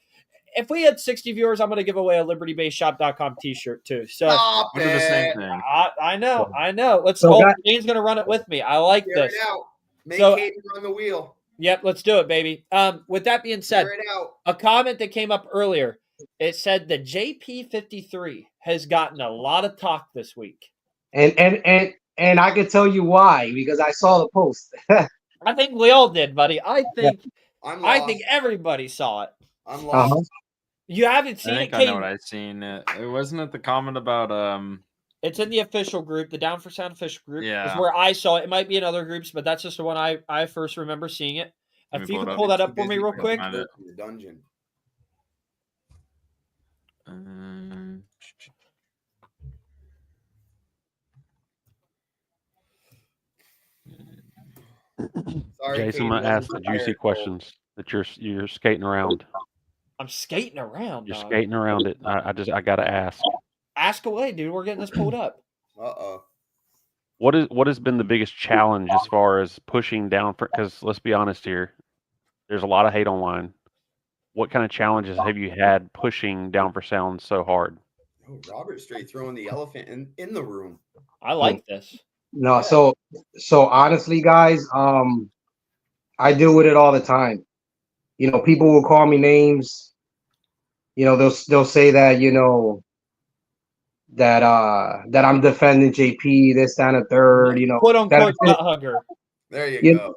If we had 60 viewers, I'm going to give away a LibertyBaseShop.com t-shirt too. So Stop We'll do the same it. thing. I know. Let's. So guys- Dane's going to run it with me. I like Tear this. it out. Make So- Hayden run the wheel. Yep, let's do it, baby. With that being said, Tear it out. a comment that came up earlier. It said the JP53 has gotten a lot of talk this week. And I can tell you why, because I saw the post. I think we all did, buddy. I think I'm lost. everybody saw it. I'm lost. Uh-huh. You haven't I seen think it, I know Caden? what I've seen. It wasn't it the comment about It's in the official group, the Down for Sound official group. Is Yeah. where I saw it. It might be in other groups, but that's just the one I first remember seeing it. Let If me you pull can it pull up. that up for me real quick. Find it. In the dungeon. Sorry, Jason, I'm Hayden, gonna ask wasn't the juicy prepared. questions that you're skating around. I'm skating around. You're dog. skating around it. I gotta ask. Ask away, dude. We're getting this pulled up. Uh-oh. What has been the biggest challenge as far as pushing down for? Because let's be honest here, there's a lot of hate online. What kind of challenges have you had pushing Down for Sound so hard? Oh, Robert straight throwing the elephant in the room. I like this. No, so honestly, guys, I deal with it all the time. You know, people will call me names. You know, they'll say that, you know, that I'm defending JP, this, that, and a third, you know. Quote that unquote nut hugger. There you you go.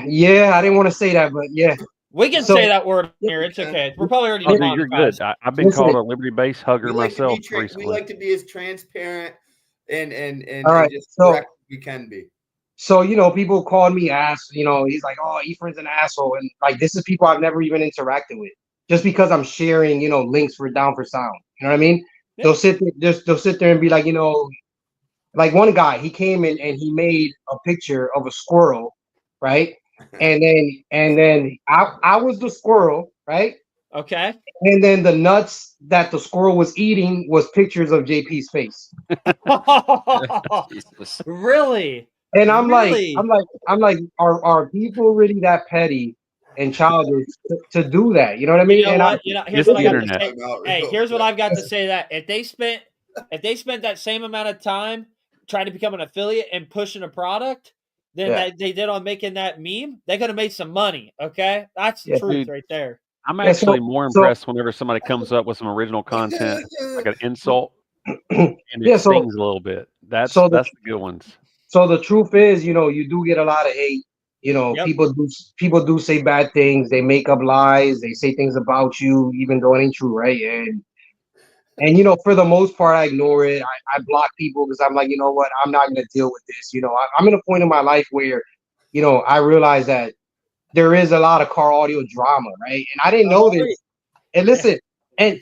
yeah, I didn't want to say that, but yeah. We can So- say that word here. It's okay. We're probably already Oh, dude, you're good. demonetized. I've been Listen, called a Liberty Base hugger We like, to myself be we recently. like to be as transparent and All right, just so- correct as we can be. So, you know, people called me ass, you know, he's like, oh, Ephraim's an asshole. And like, this is people I've never even interacted with just because I'm sharing, you know, links for Down for Sound. You know what I mean? Yeah. They'll sit there and be like, you know, like one guy, he came in and he made a picture of a squirrel, right? And then I was the squirrel, right? Okay. And then the nuts that the squirrel was eating was pictures of JP's face. Jesus. Really? And I'm Really? like, are people really that petty and childish to do that? You know what I mean? You know And what? Here's It's what I the got internet. to say. Hey, here's what I've got to say. That if they spent that same amount of time trying to become an affiliate and pushing a product than Yeah. that they did on making that meme, they could have made some money. Okay, that's the Yeah, truth dude. right there. I'm Yeah, so- actually more so- impressed whenever somebody comes up with some original content, like an insult, and it Yeah, so- stings a little bit. That's so the good ones. So the truth is, you know, you do get a lot of hate. You know, Yep. people do say bad things. They make up lies. They say things about you, even though it ain't true, right? And you know, for the most part, I ignore it. I block people because I'm like, you know what? I'm not gonna deal with this. You know, I'm in a point in my life where, you know, I realize that there is a lot of car audio drama, right? And I didn't know this. And listen, and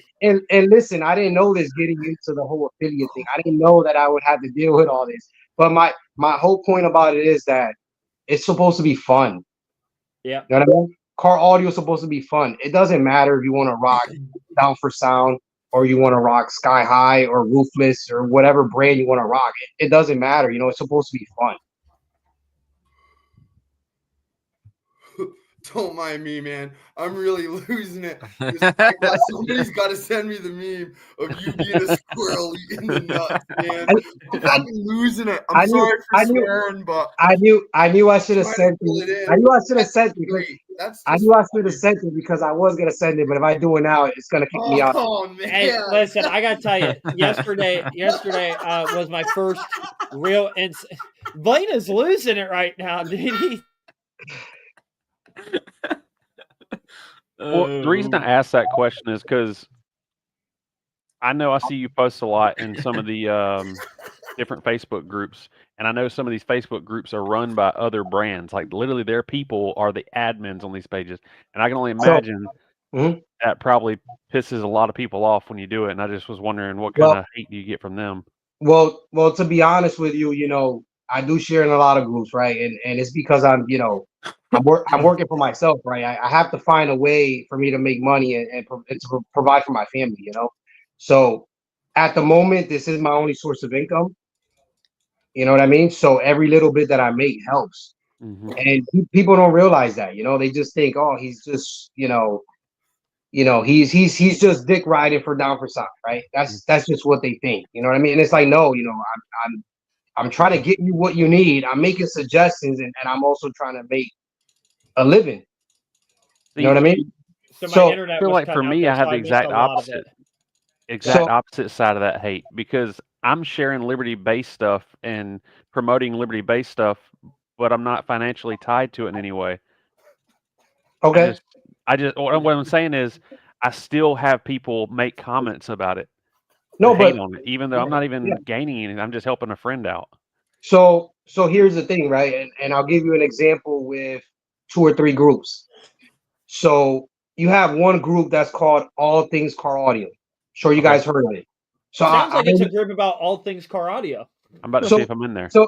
listen, I didn't know this getting into the whole affiliate thing. I didn't know that I would have to deal with all this. But my whole point about it is that it's supposed to be fun. Yeah. You know what I mean? Car audio is supposed to be fun. It doesn't matter if you want to rock Down for Sound or you want to rock Sky High or Roofless or whatever brand you want to rock. It doesn't matter. You know, it's supposed to be fun. Don't mind me, man. I'm really losing it. Somebody's got to send me the meme of you being a squirrel eating the nuts, man. I'm fucking losing it. I'm sorry for swearing, but I knew I should have sent pull it. it in. I knew I should have That's sent it. great. That's I just knew I should have funny. sent it because I was gonna send it, but if I do it now, it's gonna kick me out. Oh man. Hey, listen, I gotta tell you, yesterday was my first real. Blaine is losing it right now, dude. Well, the reason I asked that question is because I know I see you post a lot in some of the different Facebook groups, and I know some of these Facebook groups are run by other brands. Like literally, their people are the admins on these pages, and I can only imagine Mhm. that probably pisses a lot of people off when you do it. And I just was wondering what Well- kind of hate do you get from them? Well, to be honest with you, you know, I do share in a lot of groups, right? And it's because I'm I'm working for myself, right? I have to find a way for me to make money and to provide for my family, So at the moment, this is my only source of income. You know what I mean? So every little bit that I make helps. Mhm. And people don't realize that, they just think, oh, he's just, he's just dick riding for down for sound, right? That's just what they think. You know what I mean? And it's like, no, I'm trying to get you what you need. I'm making suggestions, and I'm also trying to make a living. You know what I mean? So my So- internet I feel was like cut for out me, there, I have so the missed exact a lot of opposite. it. Exact So- opposite side of that hate, because I'm sharing Liberty-based stuff and promoting Liberty-based stuff, but I'm not financially tied to it in any way. Okay. What I'm saying is, I still have people make comments about it, No, and hate but on it, even though I'm not even gaining anything. I'm just helping a friend out. so here's the thing, right? And I'll give you an example with 2 or 3 groups. So you have one group that's called All Things Car Audio. Sure, you Okay. guys heard of it. So Sounds like it's a I group about all things car audio. I'm about to So- see if I'm in there. so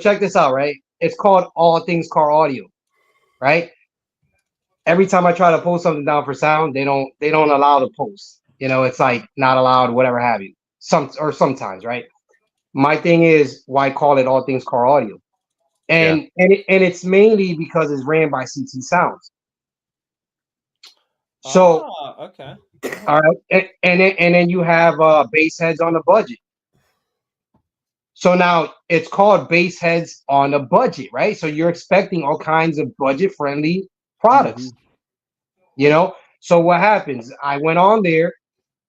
check this out, right? It's called All Things Car Audio, right? Every time I try to post something down for sound, they don't allow the post. It's like not allowed, whatever have you. Sometimes, right? My thing is, why call it All Things Car Audio? And it's mainly because it's ran by CT Sounds. So okay. all right, and then you have Bass Heads on a Budget. So now it's called Bass Heads on a Budget, right? So you're expecting all kinds of budget-friendly products. So what happens? I went on there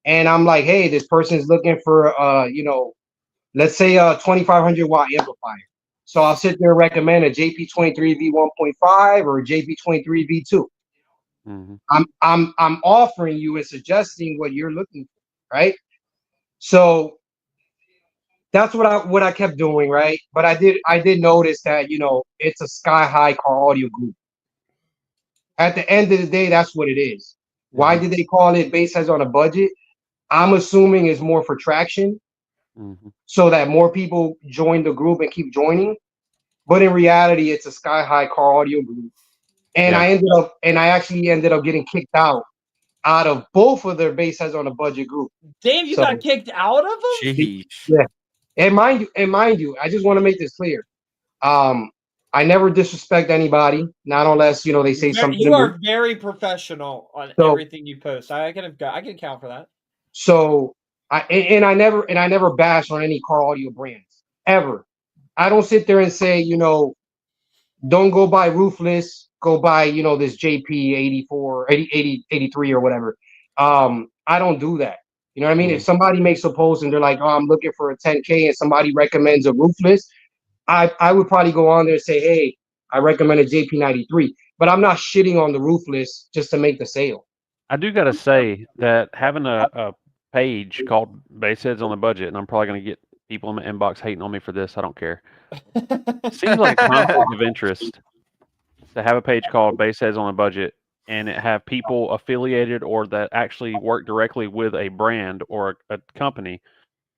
and I'm like, hey, this person's looking for let's say a 2500 watt amplifier. So I'll sit there and recommend a JP23V 1.5 or a JP23V2. Mhm. I'm offering you and suggesting what you're looking for, right? So that's what I kept doing, right? But I did notice that it's a Sky High Car Audio group. At the end of the day, that's what it is. Why did they call it Bass Heads on a Budget? I'm assuming it's more for traction, Mhm. so that more people join the group and keep joining. But in reality, it's a Sky High Car Audio group. And I actually ended up getting kicked out of both of their Bass Heads on a Budget group. Damn, you So- got kicked out of them? Sheesh. Yeah. And mind you, I just want to make this clear. I never disrespect anybody, not unless they say something. You are very professional on So- everything you post. I can account for that. So I never bash on any car audio brands ever. I don't sit there and say, don't go buy Roofless, go buy, this JP 84, 80, 83 or whatever. I don't do that. You know what I mean? If somebody makes a post and they're like, oh, I'm looking for a 10K and somebody recommends a Roofless, I would probably go on there and say, hey, I recommend a JP93, but I'm not shitting on the Roofless just to make the sale. I do gotta say that having a page called Bass Heads on the Budget, and I'm probably gonna get people in my inbox hating on me for this. I don't care. Seems like a conflict of interest to have a page called Bass Heads on a Budget and it have people affiliated or that actually work directly with a brand or a company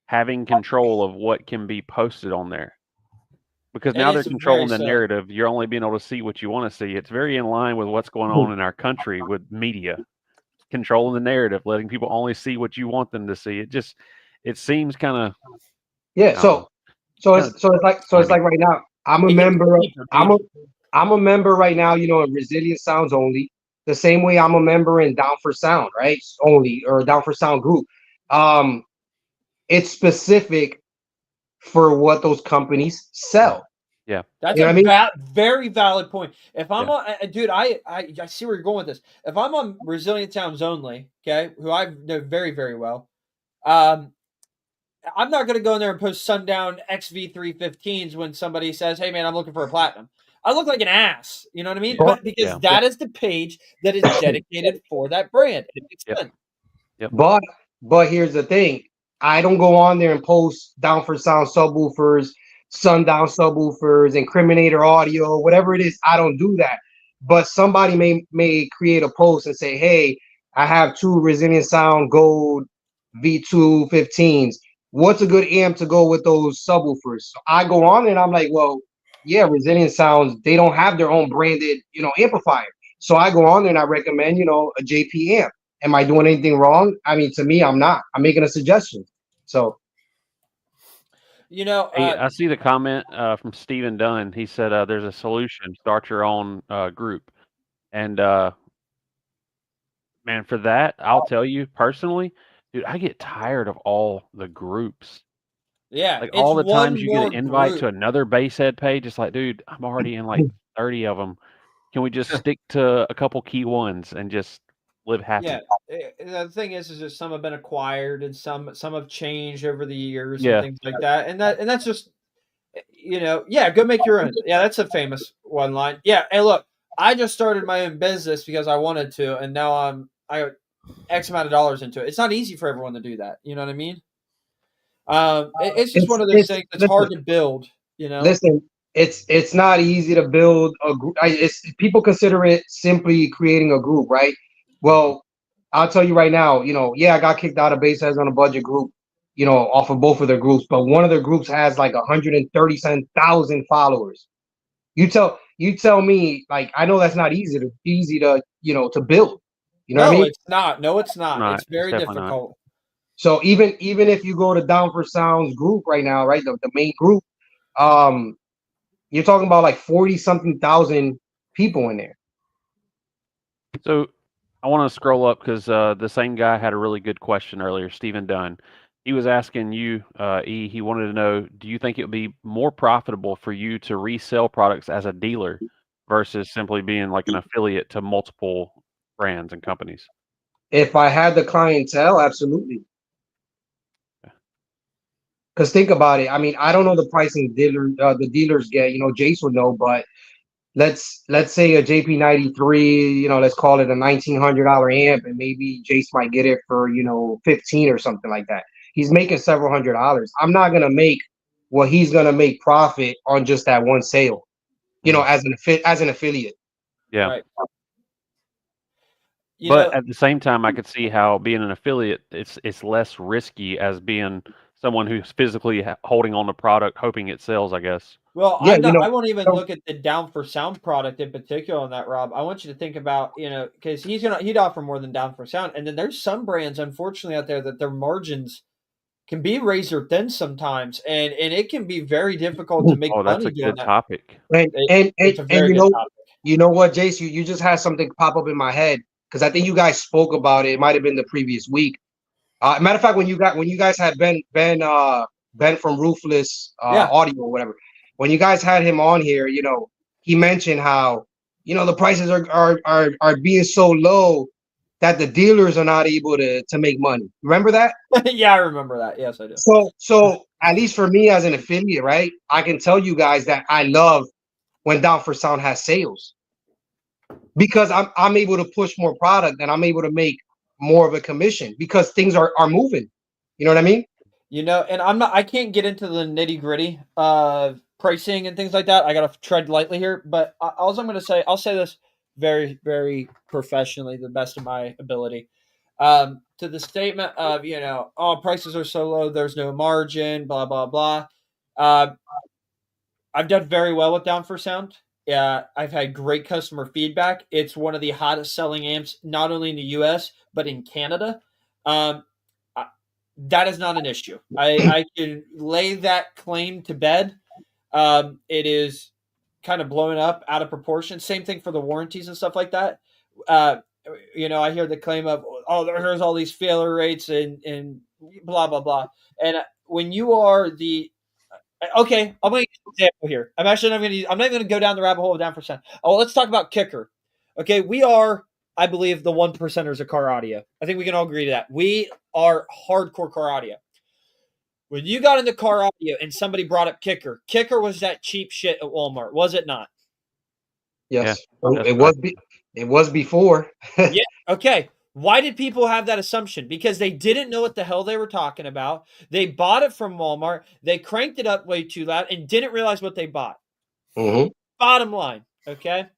having control of what can be posted on there. Because It now they're is controlling the very sad. narrative. You're only being able to see what you want to see. It's very in line with what's going on in our country with media. Controlling the narrative, letting people only see what you want them to see. It seems kind of Yeah. So it's like right now, I'm a It gets member. deeper, I'm a member right now, in Resilient Sounds only. The same way I'm a member in Down for Sound, right? Only, or Down for Sound group. It's specific for what those companies sell. That's You know what I mean? very valid point. If I'm on, dude, I see where you're going with this. If I'm on Resilient Sounds only, okay, who I know very, very well, I'm not going to go in there and post Sundown XV315s when somebody says, "Hey, man, I'm looking for a platinum." I look like an ass. You know what I mean? But because that is the page that is dedicated for that brand. It makes sense. But here's the thing. I don't go on there and post Down for Sound subwoofers, Sundown subwoofers, Incriminator audio, whatever it is. I don't do that. But somebody may create a post and say, hey, I have 2 Resilient Sound Gold V2 15s. what's a good amp to go with those subwoofers? So I go on and I'm like, well, yeah, Resilient Sounds, they don't have their own branded, amplifier. So I go on there and I recommend, a JP amp. Am I doing anything wrong? I mean, to me, I'm not. I'm making a suggestion. So Hey, I see the comment from Stephen Dunn. He said there's a solution. Start your own group. And man, for that, I'll tell you personally, dude, I get tired of all the groups. Yeah, Like it's all the one times you get more an invite group. to another basehead page, it's like, dude, I'm already in like 30 of them. Can we just stick to a couple key ones and just live happy? Yeah, the thing is that some have been acquired and some have changed over the years and Yeah. things like that, and that's just yeah, go make your own. Yeah, that's a famous one line. Yeah, hey, look, I just started my own business because I wanted to, and now I got X amount of dollars into it. It's not easy for everyone to do that. You know what I mean? It's just one of those things that's hard to build. Listen, it's not easy to build a group. It's people consider it simply creating a group, right? Well, I'll tell you right now, yeah, I got kicked out of Baseheads on a budget group, off of both of their groups, but one of their groups has like 137,000 followers. You tell me, like, I know that's not easy to build. You know what I No, mean? it's not. No, it's not. Not. It's very Definitely not. difficult. So even if you go to Down for Sounds group right now, right, the main group, you're talking about like 40 something thousand people in there. So I want to scroll up because the same guy had a really good question earlier, Stephen Dunn. He was asking you, E, he wanted to know, do you think it would be more profitable for you to resell products as a dealer versus simply being like an affiliate to multiple brands and companies? If I had the clientele, absolutely. Because think about it. I mean, I don't know the pricing the dealers get. Jace would know, but let's say a JP93, let's call it a $1,900 amp, and maybe Jace might get it for 15 or something like that. He's making several $100s. I'm not gonna make what he's gonna make profit on just that one sale. As an affiliate. Yeah. Right. But at the same time, I could see how being an affiliate, it's less risky as being someone who's physically holding on the product, hoping it sells, I guess. Well, Yeah, I won't even look at the Down for Sound product in particular on that, Rob. I want you to think about, because he'd offer more than Down for Sound. And then there's some brands, unfortunately, out there that their margins can be razor thin sometimes, and it can be very difficult to make Oh, that's money a doing good that. topic. It's a very good topic. You know what, Jace, you just had something pop up in my head because I think you guys spoke about it. It might have been the previous week. Matter of fact, when you guys had Ben from Ruthless Audio or whatever, when you guys had him on here, he mentioned how the prices are being so low that the dealers are not able to make money. Remember that? Yeah, I remember that. Yes, I do. So at least for me as an affiliate, right, I can tell you guys that I love when Down for Sound has sales because I'm able to push more product and I'm able to make more of a commission because things are moving. You know what I mean? And I can't get into the nitty gritty of pricing and things like that. I got to tread lightly here, but all I'm going to say, I'll say this very, very professionally, the best of my ability. To the statement of, prices are so low, there's no margin, blah, blah, blah. I've done very well with Down for Sound. Yeah, I've had great customer feedback. It's one of the hottest selling amps, not only in the U.S. but in Canada. That is not an issue. I can lay that claim to bed. It is kind of blown up out of proportion. Same thing for the warranties and stuff like that. I hear the claim of, there's all these failure rates and blah blah blah. And when you are okay, I'm going to give an example here. I'm not going to go down the rabbit hole of Down for Sound. Oh, let's talk about Kicker. Okay, we are, I believe, the 1%ers of car audio. I think we can all agree to that. We are hardcore car audio. When you got into car audio and somebody brought up Kicker, Kicker was that cheap shit at Walmart, was it not? Yes, yeah, it was before. Yeah. Okay. Why did people have that assumption? Because they didn't know what the hell they were talking about. They bought it from Walmart. They cranked it up way too loud and didn't realize what they bought. Mm-hmm. Bottom line, okay?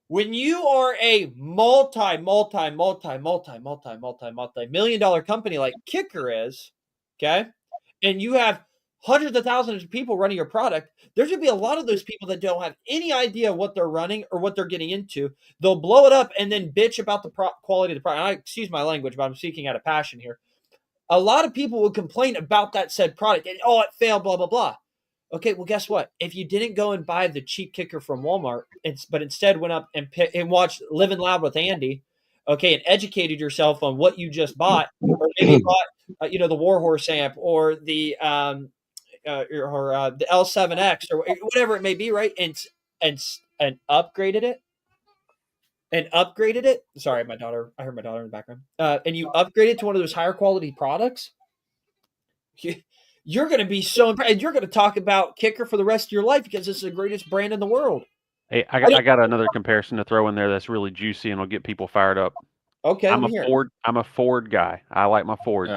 When you are a multi-million-dollar company like Kicker is, okay, and you have hundreds of thousands of people running your product, there's going to be a lot of those people that don't have any idea what they're running or what they're getting into. They'll blow it up and then bitch about the quality of the product. Excuse my language, but I'm speaking out of passion here. A lot of people will complain about that said product and, oh, it failed, blah, blah, blah. Okay, well, guess what? If you didn't go and buy the cheap kicker from Walmart, but instead went up and watched Living Loud with Andy, okay, and educated yourself on what you just bought, or maybe bought, the Warhorse amp or the the L7X or whatever it may be, right? And upgraded it. And upgraded it. Sorry, my daughter. I heard my daughter in the background. And you upgrade it to one of those higher quality products. You're going to be so impressed. And you're going to talk about Kicker for the rest of your life because it's the greatest brand in the world. Hey, I got another comparison to throw in there that's really juicy and will get people fired up. Okay, I'm a Ford guy. I like my Fords.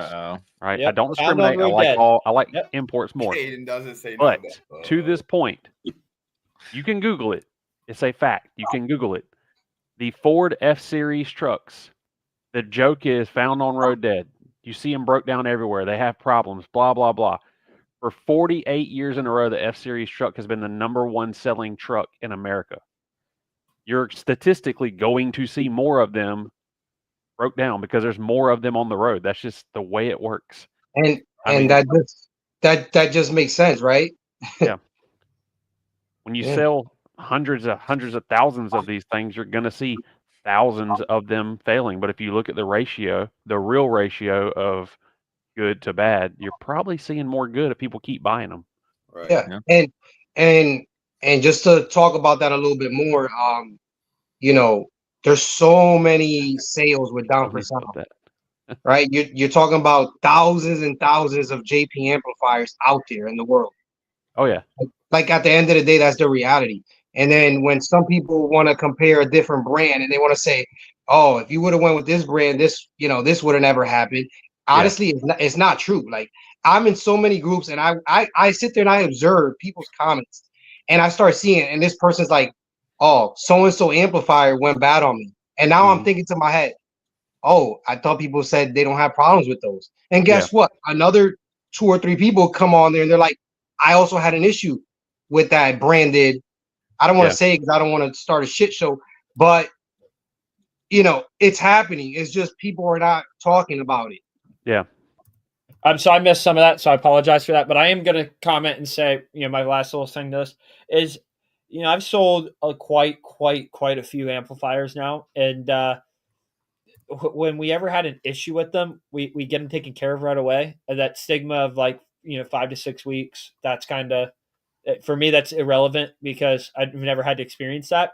Right. Yep. I don't discriminate. I like imports more. Hayden doesn't say no But to that. to this point, you can Google it. It's a fact. You can Google it. The Ford F-Series trucks. The joke is found on road dead. You see them broke down everywhere. They have problems. Blah blah blah. For 48 years in a row, the F-Series truck has been the #1 selling truck in America. You're statistically going to see more of them broke down because there's more of them on the road. That's just the way it works. And that just makes sense, right? Yeah. When you sell hundreds of thousands of these things, you're going to see thousands of them failing. But if you look at the ratio, the real ratio of good to bad, you're probably seeing more good if people keep buying them. Right. Yeah. And just to talk about that a little bit more, there's so many sales with down for sound, right? You're talking about thousands and thousands of JP amplifiers out there in the world. Oh yeah. Like at the end of the day, that's the reality. And then when some people want to compare a different brand and they want to say, oh, if you would have went with this brand, this would have never happened. Honestly, it's not true. Like I'm in so many groups and I sit there and I observe people's comments and I start seeing it, and this person's like, oh, so-and-so amplifier went bad on me. And now I'm thinking to my head, oh, I thought people said they don't have problems with those. And guess what? Another 2 or 3 people come on there and they're like, I also had an issue with that branded. I don't want to say it because I don't want to start a shit show, but it's happening. It's just people are not talking about it. Yeah. So I missed some of that, so I apologize for that. But I am going to comment and say, my last little thing to this is, I've sold quite a few amplifiers now, and when we ever had an issue with them, we get them taken care of right away. And that stigma of 5 to 6 weeks, that's kind of, for me, that's irrelevant because I've never had to experience that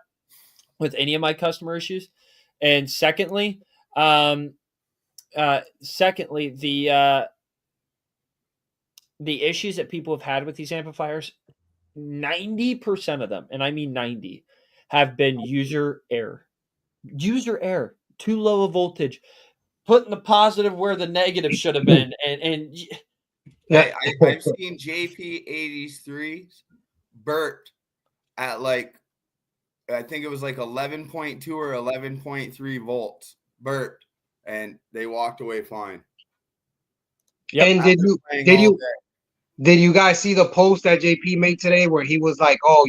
with any of my customer issues. And secondly, the issues that people have had with these amplifiers, 90% of them, and I mean 90, have been user error. User error, too low a voltage, putting the positive where the negative should have been, and I've seen JP83s burped at I think it was 11.2 or 11.3 volts burped, and they walked away fine. Yep. And did you guys see the post that JP made today where he was like, oh,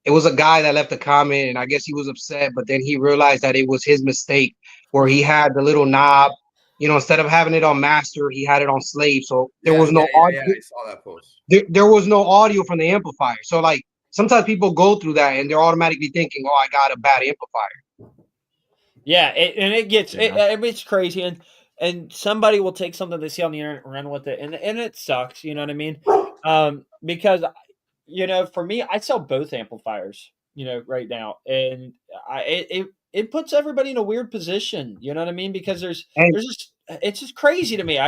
it was a guy that left a comment and I guess he was upset, but then he realized that it was his mistake where he had the little knob, instead of having it on master, he had it on slave. So there was no audio. Yeah, I saw that post. There was no audio from the amplifier. So sometimes people go through that and they're automatically thinking, oh, I got a bad amplifier. Yeah. It gets, it's crazy. And somebody will take something they see on the internet and run with it. And it sucks. You know what I mean? Because, for me, I sell both amplifiers, right now. And it puts everybody in a weird position. You know what I mean? Because it's just crazy to me.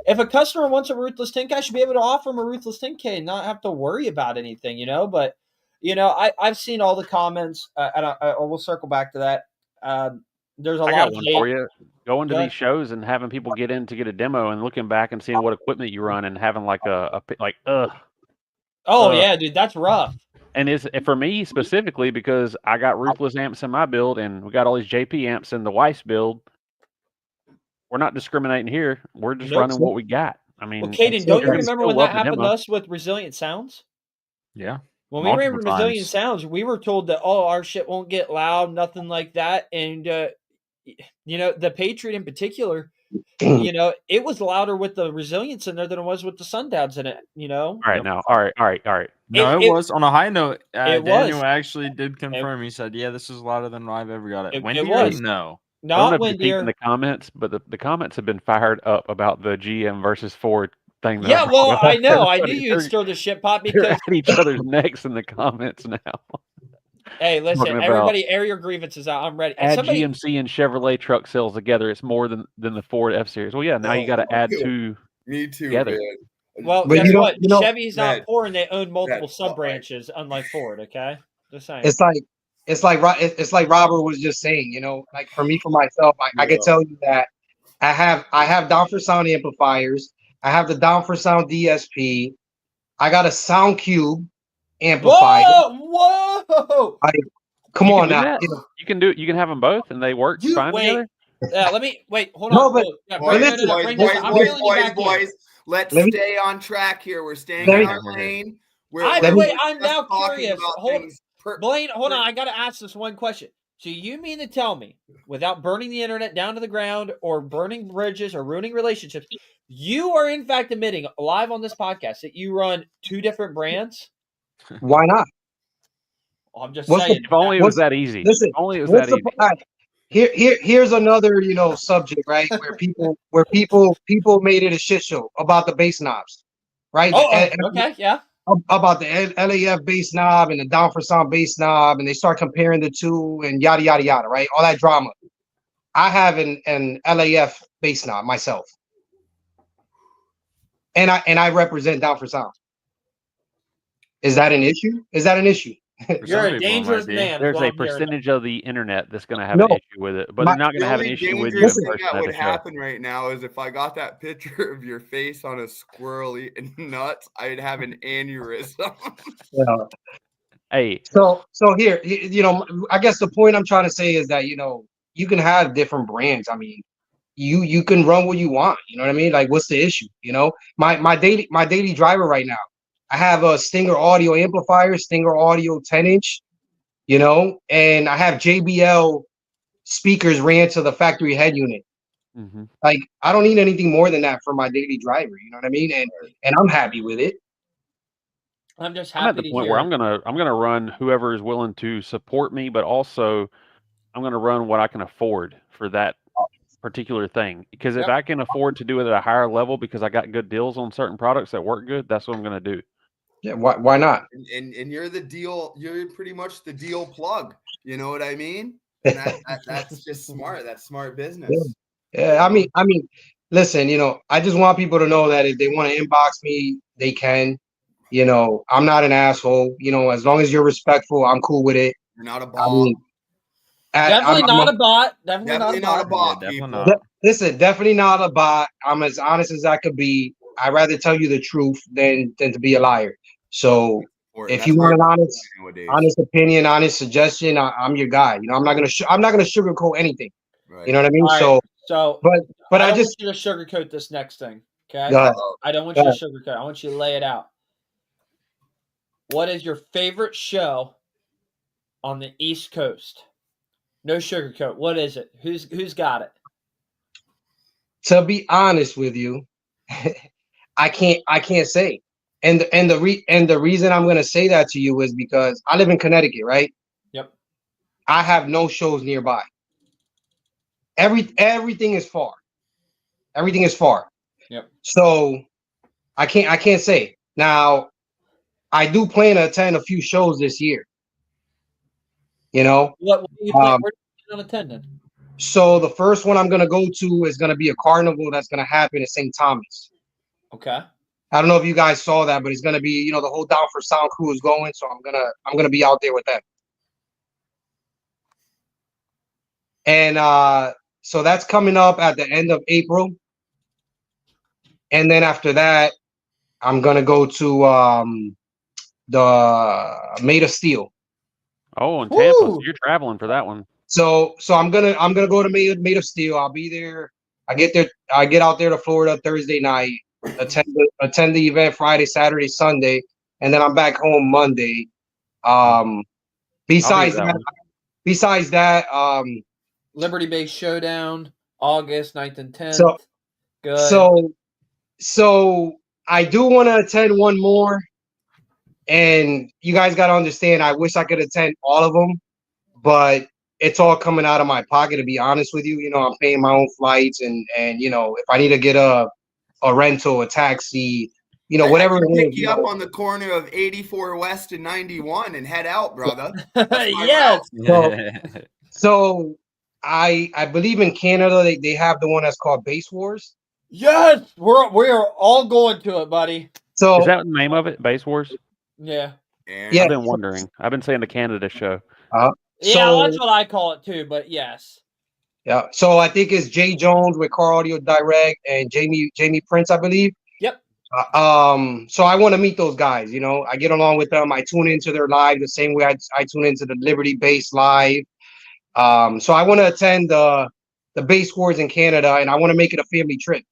If a customer wants a Ruthless 10K, I should be able to offer them a Ruthless 10K and not have to worry about anything, But, I've seen all the comments, and I will circle back to that. There's a lot of one for you. Going to these shows and having people get in to get a demo and looking back and seeing what equipment you run and having yeah, dude, that's rough. And it's for me specifically because I got Ruthless amps in my build and we got all these JP amps in the Weiss build. We're not discriminating here. We're just running what we got. I mean, Well, Caden, you don't you can remember still when love that the happened to demo. us with Resilient Sounds? Yeah. When we ran Multiple Resilient times. Sounds, we were told that, oh, our shit won't get loud, nothing like that. And, the Patriot in particular, it was louder with the Resilience in there than it was with the Sundowns in it, All right, Yep. now, all right. No, it was on a high note. it Daniel was. actually did confirm. He said, "Yeah, this is louder than I've ever got it." It Windier, was. no. I don't know Not if you've seen windier. the comments, but the comments have been fired up about the GM versus Ford thing. That Yeah, I well, brought I up. know. I knew Everybody- you'd stir the shit pot they're because, at each other's necks in the comments now. hey, listen, talking about- everybody air your grievances out. I'm ready. And Add somebody, GMC and Chevrolet truck sales together, it's more than the Ford F Series. Well, yeah, now you got to add two. Me too, Together. man. well, But guess you know- what? you know- Chevy's not That- poor and they own multiple that's fine. sub branches, unlike Ford, okay? Just saying. It's like Robert was just saying, like for me, for myself, I could Yeah. tell you that I have down for sound amplifiers. I have the down for sound DSP. I got a Sound Cube amplifier. Whoa! Come You can on do now. that. You can have them both, and they work You fine wait. together. Let me wait. Hold No, on. but- Yeah, Boys, bring, listen, bring this. I'm reeling you back in. boys. Let's Let me- stay on track here. We're staying Let in me- our lane. I'm just now talking curious. about Hold- things per- Blaine, hold on. I got to ask this one question. So you mean to tell me, without burning the internet down to the ground or burning bridges or ruining relationships, you are in fact admitting live on this podcast that you run two different brands? Why not? I'm just What's the- saying. If only it was What's- that easy. listen, If only it was What's that the easy. all right, here's another subject, right? Where people made it a shit show about the bass knobs, right? Okay, yeah. About the LAF bass knob and the down for sound bass knob, and they start comparing the two and yada yada yada, right? All that drama. I have an LAF bass knob myself, and I represent down for sound. Is that an issue? Is that an issue? For You're some a people, it dangerous might be. man. is There's what a I'm hearing. percentage of the internet that's going to have No. an issue with it, but My- they're not going to have an only issue with you in dangerous thing person that at would the show. happen right now is if I got that picture of your face on a squirrel eating nuts, I'd have an aneurysm. Yeah. Hey, So here, I guess the point I'm trying to say is that you can have different brands. I mean, you can run what you want. You know what I mean? Like, what's the issue? My daily driver right now, I have a Stinger Audio amplifier, Stinger Audio 10-inch, and I have JBL speakers ran to the factory head unit. mhm. Like, I don't need anything more than that for my daily driver. You know what I mean? And I'm happy with it. I'm just I'm happy at the to point hear. where I'm gonna run whoever is willing to support me, but also I'm gonna run what I can afford for that particular thing. Because if Yep. I can afford to do it at a higher level because I got good deals on certain products that work good, that's what I'm gonna do. Yeah, why not? and you're the deal. You're pretty much the deal plug. You know what I mean? And that's just smart. That's smart business. Yeah, I mean, listen, I just want people to know that if they want to inbox me, they can. I'm not an asshole. As long as you're respectful, I'm cool with it. You're not a I bot. mean, Definitely I'm not a bot. Definitely Definitely not a not a bot. bot. Yeah, definitely people. not. listen, definitely not a bot. I'm as honest as I could be. I'd rather tell you the truth than to be a liar. So Or if that's you want an hard honest nowadays. opinion, honest suggestion, I'm your guy. I'm not gonna sugarcoat anything. Right. You know what I mean? All right. So, So, but I I don't just want you to sugarcoat this next thing. Okay. go ahead. I don't want Go you to sugarcoat. I want you to lay it out. What is your favorite show on the East Coast? No sugarcoat. What is it? Who's got it? To be honest with you, I can't say. And the reason I'm gonna say that to you is because I live in Connecticut, right? Yep. I have no shows nearby. Everything is far. Everything is far. Yep. So I can't say. Now, I do plan to attend a few shows this year. What do you plan? Um, Where do you plan on attending? So the first one I'm gonna go to is gonna be a carnival that's gonna happen at St. Thomas. Okay. I don't know if you guys saw that, but it's gonna be, the whole Down for Sound crew is going, so I'm gonna be out there with them. And so that's coming up at the end of April. And then after that, I'm gonna go to the Made of Steel. Oh, in Tampa, so Woo! you're traveling for that one. So I'm gonna go to Made of Steel. I'll be there. I get out there to Florida Thursday night. attend the event Friday, Saturday, Sunday, and then I'm back home Monday. Besides that that, one. besides that, Liberty Base Showdown, August 9th and 10th. so Good. so I do want to attend one more, and you guys got to understand. I wish I could attend all of them, but it's all coming out of my pocket. To be honest with you, I'm paying my own flights, and if I need to get a rental, a taxi, whatever I can it pick is, you up on the corner of 84 West and 91 and head out, brother. Yes. So I believe in Canada they have the one that's called Base Wars. Yes. We're all going to it, buddy. So Is that the name of it? Base Wars? Yeah. Yeah. I've been wondering. I've been saying the Canada show. Yeah, So- that's what I call it too, but yes. yeah. So I think it's Jay Jones with Car Audio Direct and Jamie Prince, I believe. Yep. So I want to meet those guys. I get along with them. I tune into their live the same way I tune into the Liberty Base live. So I want to attend the Base Wars in Canada, and I want to make it a family trip.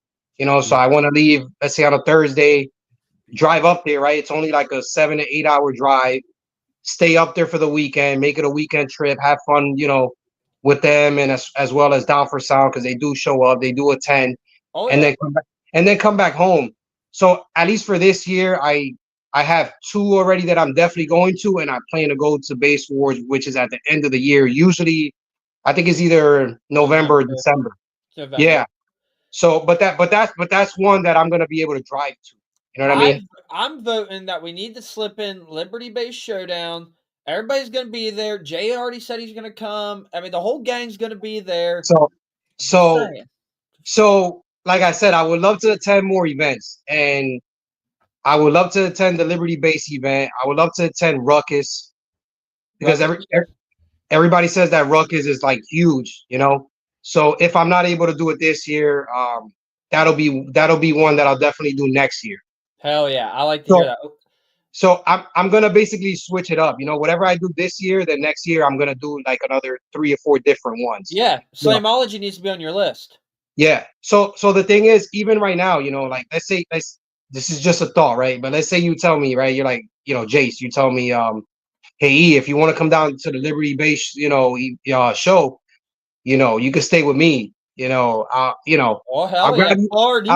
So I want to leave, let's say on a Thursday, drive up there. Right, it's only like a 7 to 8 hour drive. Stay up there for the weekend, make it a weekend trip, have fun, with them, and as well as Down for Sound, because they do show up, they do attend, Oh, and yeah. then come back home. So at least for this year, I have 2 already that I'm definitely going to, and I plan to go to Base Wars, which is at the end of the year. Usually, I think it's either November or December. November. Yeah. So, but that's one that I'm gonna be able to drive to. You know what I mean? I'm voting that we need to slip in Liberty Base Showdown. Everybody's going to be there. Jay already said he's going to come. I mean, the whole gang's going to be there. So, like I said, I would love to attend more events, and I would love to attend the Liberty Base event. I would love to attend Ruckus because everybody says that Ruckus is like huge, So if I'm not able to do it this year, that'll be one that I'll definitely do next year. Hell yeah, I like to hear that. So I'm gonna basically switch it up. Whatever I do this year, then next year I'm gonna do like another 3 or 4 different ones. Yeah, Slamology needs to be on your list. Yeah. So the thing is, even right now, like let's say this is just a thought, right? But let's say you tell me, right? You're like, Jace, you tell me, hey E, if you want to come down to the Liberty Base, show, you can stay with me. Oh hell yeah, party!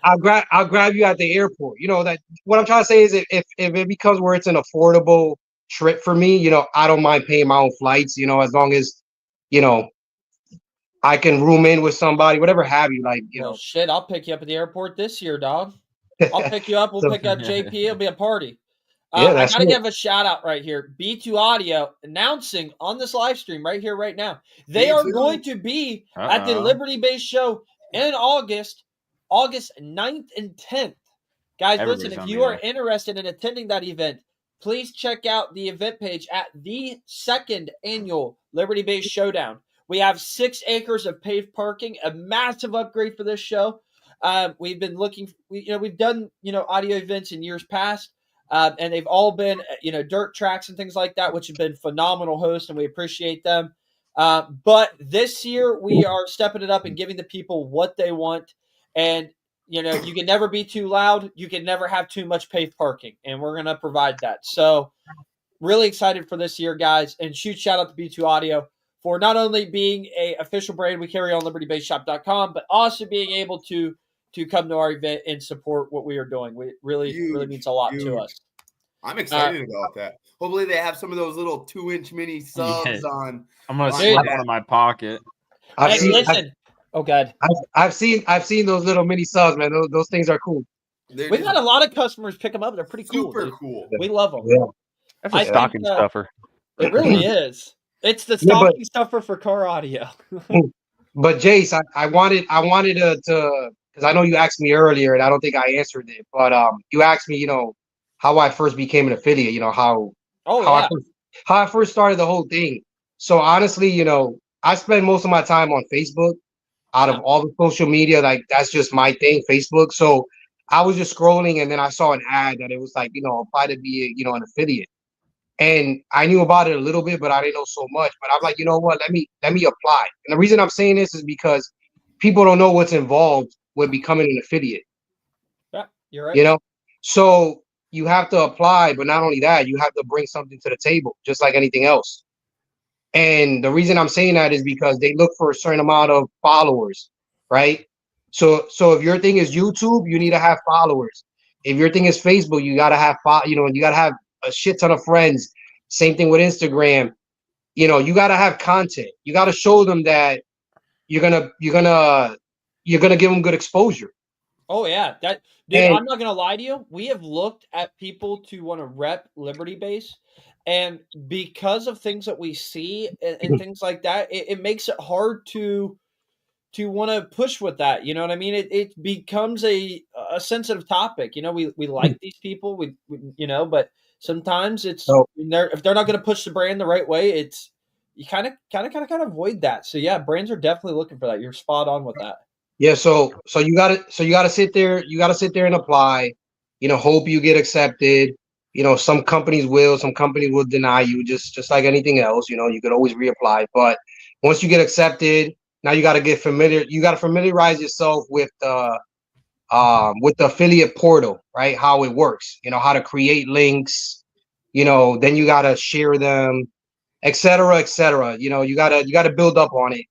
I'll grab you at the airport. That what I'm trying to say is if it becomes where it's an affordable trip for me, I don't mind paying my own flights, as long as, I can room in with somebody, whatever have you, like, Well, shit, I'll pick you up at the airport this year, dog. I'll pick you up. We'll pick up JP. It'll be a party. I gotta give a shout out right here. B2 Audio announcing on this live stream right here, right now. They are going to be at the Liberty Base show in August 9th and 10th. Guys, listen, if you are interested in attending that event, please check out the event page at the 2nd annual Liberty Base Showdown. We have 6 acres of paved parking, a massive upgrade for this show. We've been looking, we've done, audio events in years past, and they've all been, dirt tracks and things like that, which have been phenomenal hosts, and we appreciate them. But this year we are stepping it up and giving the people what they want. And, you can never be too loud. You can never have too much paved parking, and we're going to provide that. So really excited for this year, guys, and huge shout out to B2 Audio for not only being a official brand we carry on libertybaseshop.com, but also being able to come to our event and support what we are doing. We really means a lot to us. I'm excited about that. Hopefully they have some of those little 2-inch mini subs on. I'm gonna slap one in my pocket. Oh God. I've seen those little mini subs, man. Those things are cool. We've had a lot of customers pick them up. They're pretty cool. Super cool. We love them. Yeah. That's a stocking stuffer. It really is. It's the stocking stuffer for car audio. But Jace, I wanted to because I know you asked me earlier and I don't think I answered it, but you asked me, how I first became an affiliate, how I first started the whole thing. So honestly, I spend most of my time on Facebook. Out of all the social media, like that's just my thing, Facebook. So I was just scrolling and then I saw an ad that it was like, apply to be, an affiliate. And I knew about it a little bit, but I didn't know so much. But I'm like, you know what? Let me apply. And the reason I'm saying this is because people don't know what's involved with becoming an affiliate. Yeah, you're right. You know, so you have to apply, but not only that, you have to bring something to the table, just like anything else. And the reason I'm saying that is because they look for a certain amount of followers, right? So if your thing is YouTube, you need to have followers. If your thing is Facebook, you gotta have you gotta have a shit ton of friends. Same thing with Instagram. You know, you gotta have content. You gotta show them that you're gonna give them good exposure. Oh yeah, that dude. And I'm not gonna lie to you. We have looked at people to want to rep Liberty Base, and because of things that we see and things like that, it makes it hard to want to push with that. You know what I mean? It becomes a sensitive topic. You know, we like these people, we you know, but sometimes it's so if they're not going to push the brand the right way, it's you kind of avoid that. So yeah, brands are definitely looking for that. You're spot on with that. yeah, so you gotta sit there, and apply, you know, hope you get accepted. You know, some companies will deny you, just like anything else. You know, you could always reapply, but once you get accepted, now you gotta get familiar. You gotta familiarize yourself with the affiliate portal, right? How it works, you know, how to create links, you know, then you gotta share them, etc., etc. You know, you gotta build up on it,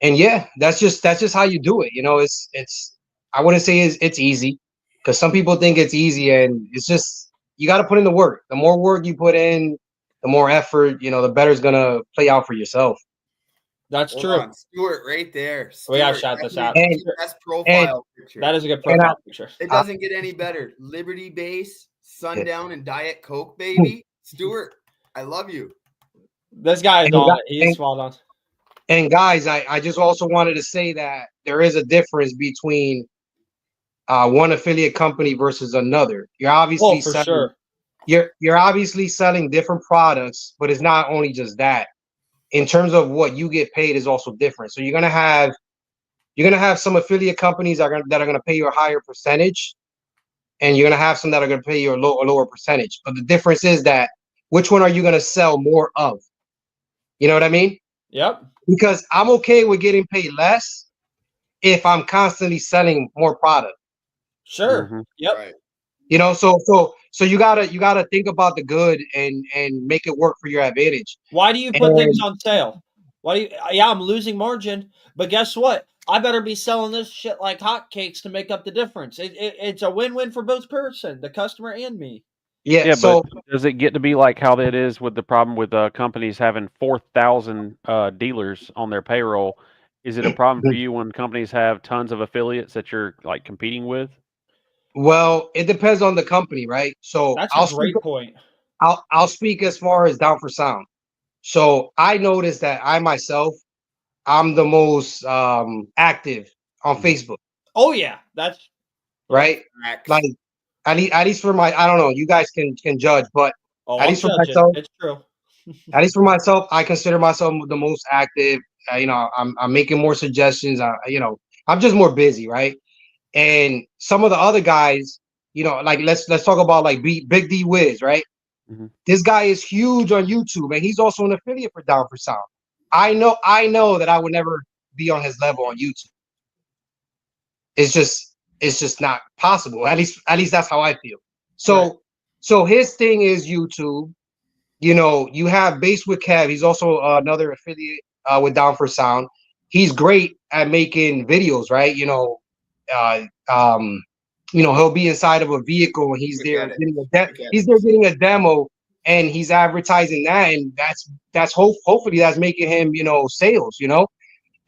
and yeah, that's just how you do it. You know, it's I wouldn't say it's easy, because some people think it's easy, and it's just you got to put in the work. The more work you put in, the more effort, you know, the better it's gonna play out for yourself. That's Hold true. on, Stuart, right there. We gotta Stuart, shout this that's out. the best profile picture. That is a good And profile picture. It doesn't get any better. Liberty Base, Sundown, and Diet Coke, baby. Stuart, I love you. This guy is And on gu- it. He is spot on. And guys, I just also wanted to say that there is a difference between one affiliate company versus another. You're obviously Oh, for selling, sure. you're obviously selling different products, but it's not only just that. In terms of what you get paid is also different. So you're gonna have some affiliate companies that are gonna pay you a higher percentage, and you're gonna have some that are gonna pay you a lower percentage. But the difference is that which one are you gonna sell more of? You know what I mean? Yep. Because I'm okay with getting paid less if I'm constantly selling more product. Sure. Mhm. Yep. Right. You know, so you gotta think about the good and make it work for your advantage. Why do you put things And on sale? Why do you? Yeah, I'm losing margin, but guess what? I better be selling this shit like hotcakes to make up the difference. It's a win-win for both person, the customer and me. yeah, Yeah, so but does it get to be like how that is with the problem with companies having 4,000 dealers on their payroll? Is it a problem for you when companies have tons of affiliates that you're like competing with? well, it depends on the company, right? So That's a great point. I'll speak as far as Down for Sound. So I noticed that I'm the most active on Facebook, Oh yeah, that's right? Max. Like at least for I don't know, you guys can judge, but oh, at I'm least for judging. myself, It's true. I consider myself the most active. You know, I'm making more suggestions. You know, I'm just more busy, right? And some of the other guys, you know, like let's talk about like Big D Wiz, right? Mhm. This guy is huge on YouTube, and he's also an affiliate for Down for Sound. I know that I would never be on his level on YouTube. It's just not possible. At least that's how I feel. So Right. so his thing is YouTube. You know, you have Bass with Kev. He's also another affiliate with Down for Sound. He's great at making videos, right? Uh, um, he'll be inside of a vehicle and he's there Forget it. getting Forget he's it. there getting a demo, and he's advertising that, and hopefully that's making him, you know, sales, you know.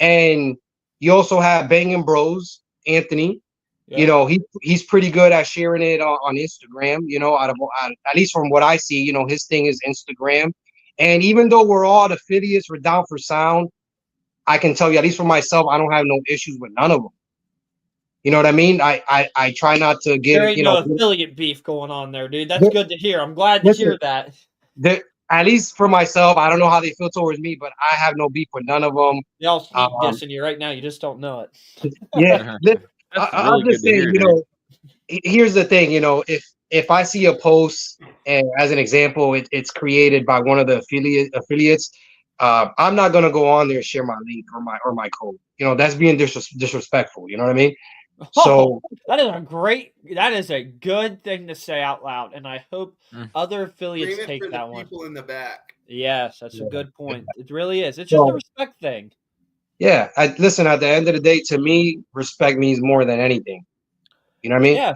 And you also have Banging Bros, Anthony. You Yep. know, he's pretty good at sharing it on Instagram. You know, at least from what I see, you know, his thing is Instagram. And even though we're all affiliates for Down for Sound, I can tell you, at least for myself, I don't have no issues with none of them. You know what I mean? I try not to There get, ain't you no know, affiliate beef going on there, dude. That's good to hear. I'm glad to listen, hear that. at least for myself, I don't know how they feel towards me, but I have no beef with none of them. Y'all sneak Um, dissing you right now. You just don't know it. yeah, That's I'm really just good to saying, hear, you dude. know, here's the thing, you know, if I see a post, and as an example, it's created by one of the affiliates, I'm not gonna go on there and share my link or my code. You know, that's being disrespectful. You know what I mean? So that is a good thing to say out loud, and I hope other affiliates Scream it take for that the one. people in the back. Yes, that's a good point. It really is. It's just a respect thing. Yeah, listen. At the end of the day, to me, respect means more than anything. You know what I mean? Yeah.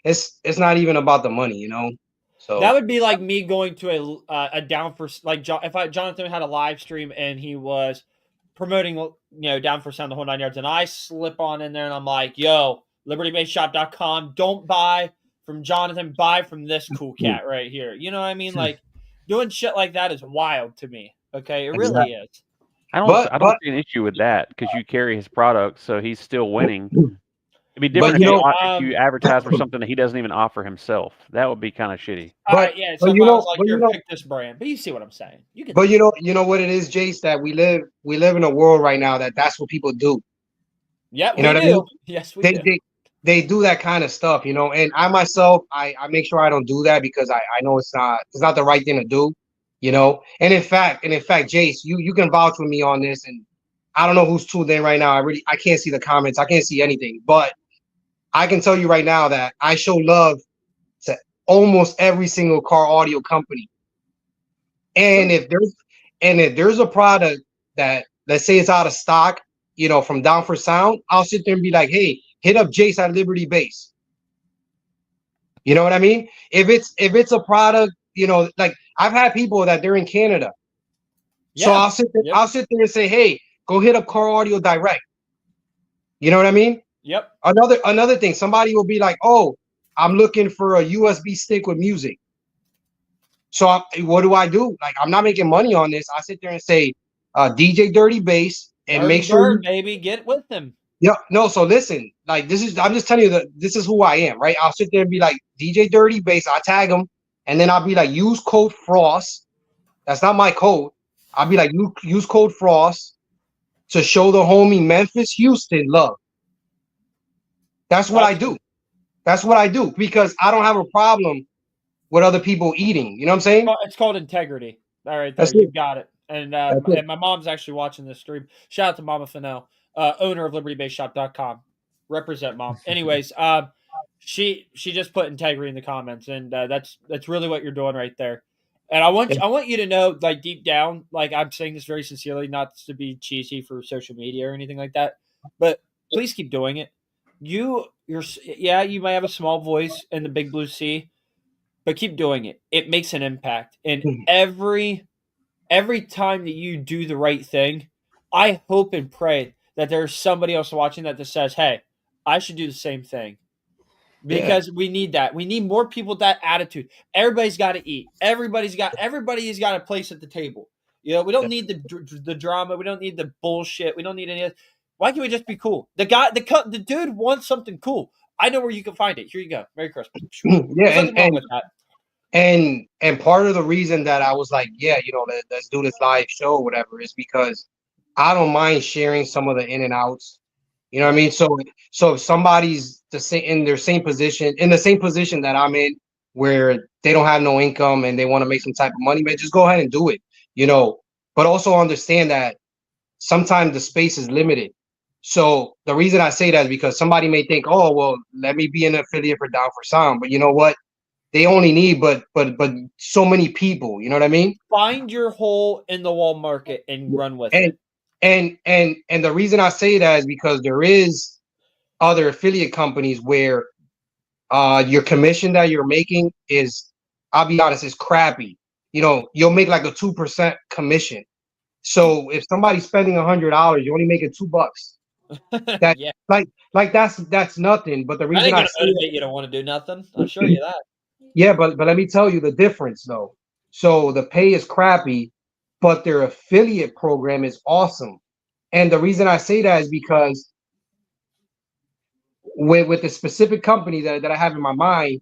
It's not even about the money. You know. So That would be like me going to a down for like if Jonathan had a live stream and he was promoting down for sound the whole 9 yards, and I slip on in there and I'm like, yo, libertybassshop.com, don't buy from Jonathan, buy from this cool cat right here. You know what I mean? Like doing shit like that is wild to me. Okay, it really is. I don't see an issue with that because you carry his product, so he's still winning. It'd be different if you advertise for something that he doesn't even offer himself. That would be kind of shitty. Yeah. So if I was like, pick this brand, but you see what I'm saying. But you know what it is, Jace, that we live in a world right now that's what people do. Yeah, you know we what do. I mean? Yes, we they, do. They do that kind of stuff, you know. And I myself, I make sure I don't do that because I know it's not the right thing to do, you know. And in fact, Jace, you can vouch with me on this. And I don't know who's tuned in right now. I can't see the comments. I can't see anything, but I can tell you right now that I show love to almost every single car audio company. And if there's a product that, let's say, it's out of stock, you know, from Down for Sound, I'll sit there and be like, hey, hit up Jace at Liberty Bass. You know what I mean? If it's a product, you know, like I've had people that they're in Canada. Yeah. So I'll sit there and say, hey, go hit up Car Audio Direct. You know what I mean? Yep. Another thing, somebody will be like, oh, I'm looking for a USB stick with music. So what do? Like, I'm not making money on this. I sit there and say, DJ Dirty Bass, and make sure baby, get with them. Yeah, no. So listen, like I'm just telling you that this is who I am, right? I'll sit there and be like DJ Dirty Bass. I tag him, and then I'll be like, use code Frost. That's not my code. I'll be like, use code Frost to show the homie Memphis Houston love. That's what I do. That's what I do because I don't have a problem with other people eating. You know what I'm saying? It's called integrity. All right, there, you got it. And my mom's actually watching this stream. Shout out to Mama Fennell, owner of libertybassshop.com. Represent, Mom. Anyways, she just put integrity in the comments, and that's really what you're doing right there. And I want you to know, like, deep down, like, I'm saying this very sincerely, not to be cheesy for social media or anything like that, but please keep doing it. You might have a small voice in the big blue sea, but keep doing it. It makes an impact. And every time that you do the right thing, I hope and pray that there's somebody else watching that says, hey, I should do the same thing. Because we need that. We need more people with that attitude. Everybody's got to eat. Everybody's got a place at the table. You know, we don't need the drama. We don't need the bullshit. We don't need any of. Why can't we just be cool? The dude wants something cool. I know where you can find it. Here you go. Merry Christmas. Yeah, and part of the reason that I was like, yeah, you know, let's do this live show or whatever is because I don't mind sharing some of the in and outs. You know what I mean? So if somebody's in the same position that I'm in, where they don't have no income and they want to make some type of money, man, just go ahead and do it. You know, but also understand that sometimes the space is limited. So the reason I say that is because somebody may think, oh, well, let me be an affiliate for Down for Sound, but you know what? They only need but so many people. You know what I mean? Find your hole in the wall market and run with it. And the reason I say that is because there is other affiliate companies where your commission that you're making is, I'll be honest, is crappy. You know, you'll make like a 2% commission. So if somebody's spending $100, you're only making $2. That like that's nothing. But the reason I say you don't want to do nothing, I'll show you that. Yeah, but let me tell you the difference though. So the pay is crappy, but their affiliate program is awesome. And the reason I say that is because with the specific company that I have in my mind,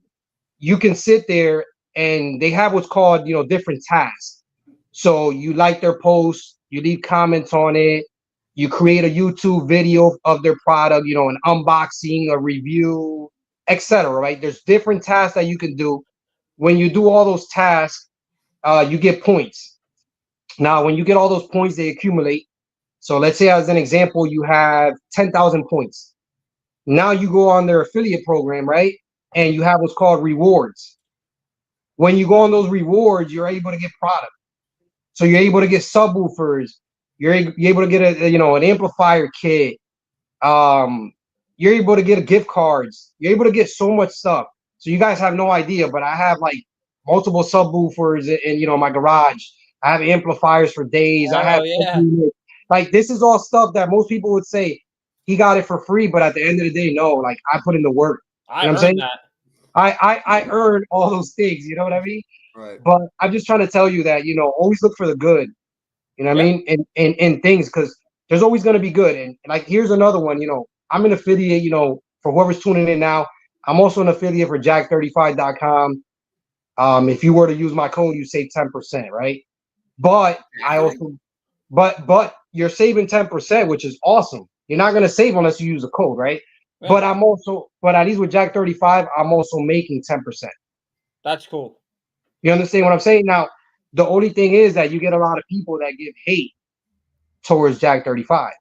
you can sit there and they have what's called, you know, different tasks. So you like their posts, you leave comments on it, you create a YouTube video of their product, you know, an unboxing, a review, etc. Right? There's different tasks that you can do. When you do all those tasks, you get points. Now, when you get all those points, they accumulate. So let's say, as an example, you have 10,000 points. Now you go on their affiliate program, right? And you have what's called rewards. When you go on those rewards, you're able to get product. So you're able to get subwoofers. You're able to get an amplifier kit. You're able to get gift cards. You're able to get so much stuff. So you guys have no idea, but I have like multiple subwoofers in my garage. I have amplifiers for days. I have like this is all stuff that most people would say he got it for free, but at the end of the day, no. Like I put in the work. I earned that. I earned all those things. You know what I mean? Right. But I'm just trying to tell you that always look for the good. You know what I mean? In things, because there's always going to be good. And like here's another one. I'm an affiliate. For whoever's tuning in now, I'm also an affiliate for Jack35.com. If you were to use my code, you save 10%, right? But I also, but you're saving 10%, which is awesome. You're not gonna save unless you use a code, right? Yeah. But at least with Jack35, I'm also making 10%. That's cool. You understand what I'm saying? Now, the only thing is that you get a lot of people that give hate towards Jack35.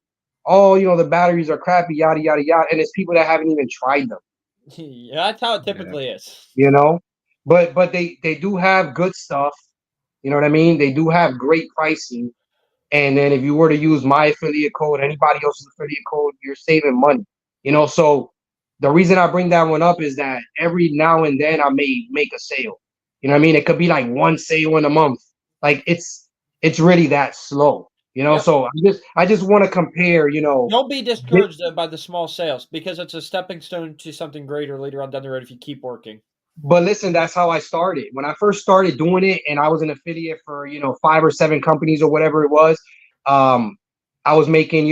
Oh, the batteries are crappy, yada yada yada, and it's people that haven't even tried them. Yeah, that's how it typically is. But they do have good stuff. You know what I mean? They do have great pricing. And then if you were to use my affiliate code, anybody else's affiliate code, you're saving money. So the reason I bring that one up is that every now and then I may make a sale. You know what I mean? It could be like one sale in a month. Like it's really that slow. Yep. So I just want to compare, Don't be discouraged by the small sales, because it's a stepping stone to something greater later on down the road if you keep working. But listen, that's how I started. When I first started doing it and I was an affiliate for, 5 or 7 companies or whatever it was, I was making,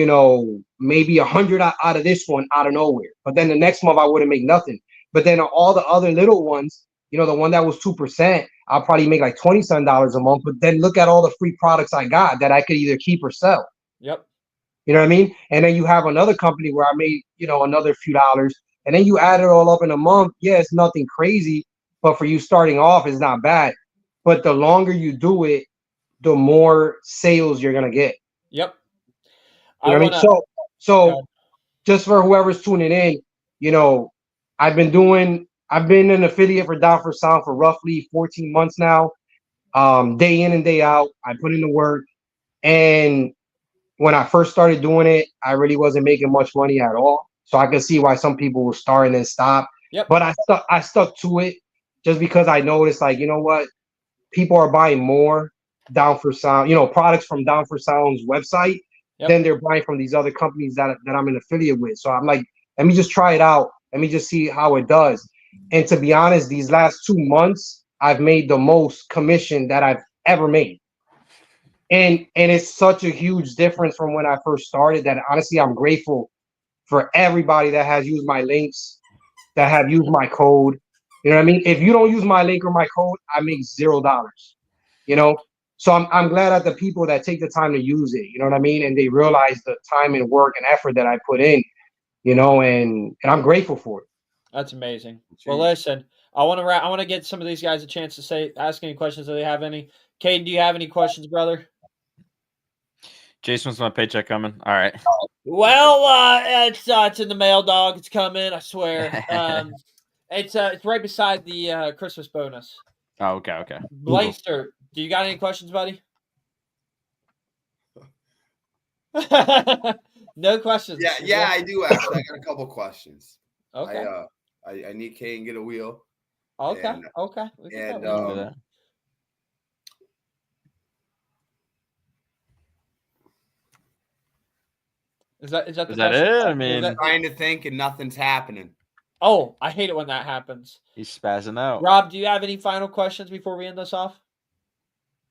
maybe 100 out of this one out of nowhere. But then the next month I wouldn't make nothing. But then all the other little ones, the one that was 2%, I'll probably make like $27 a month. But then look at all the free products I got that I could either keep or sell. Yep. You know what I mean? And then you have another company where I made, another few dollars. And then you add it all up in a month. Yeah, it's nothing crazy. But for you starting off, it's not bad. But the longer you do it, the more sales you're going to get. Yep. You know what I mean? So just for whoever's tuning in, I've been an affiliate for Down for Sound for roughly 14 months now. Day in and day out, I put in the work. And when I first started doing it, I really wasn't making much money at all. So I could see why some people will start and then stop. Yep. But I stuck to it just because I noticed, like, you know what? People are buying more Down for Sound, products from Down for Sound's website than they're buying from these other companies that I'm an affiliate with. So I'm like, let me just try it out. Let me just see how it does. And to be honest, these last 2 months, I've made the most commission that I've ever made. And it's such a huge difference from when I first started that honestly, I'm grateful for everybody that has used my links, that have used my code. You know what I mean? If you don't use my link or my code, I make $0. So I'm glad at the people that take the time to use it. You know what I mean? And they realize the time and work and effort that I put in. And I'm grateful for it. That's amazing. Well, listen, I want to get some of these guys a chance to ask any questions if they have any. Caden, do you have any questions, brother? Jason, when's my paycheck coming? All right. Well, it's in the mail, dog. It's coming, I swear. It's right beside the Christmas bonus. Oh, okay. Blaster, do you got any questions, buddy? No questions. Yeah, I do actually. I got a couple questions. Okay. I need Caden get a wheel. Okay. And, okay. Is that it? I mean, I'm trying to think and nothing's happening. Oh, I hate it when that happens. He's spazzing out. Rob, do you have any final questions before we end this off?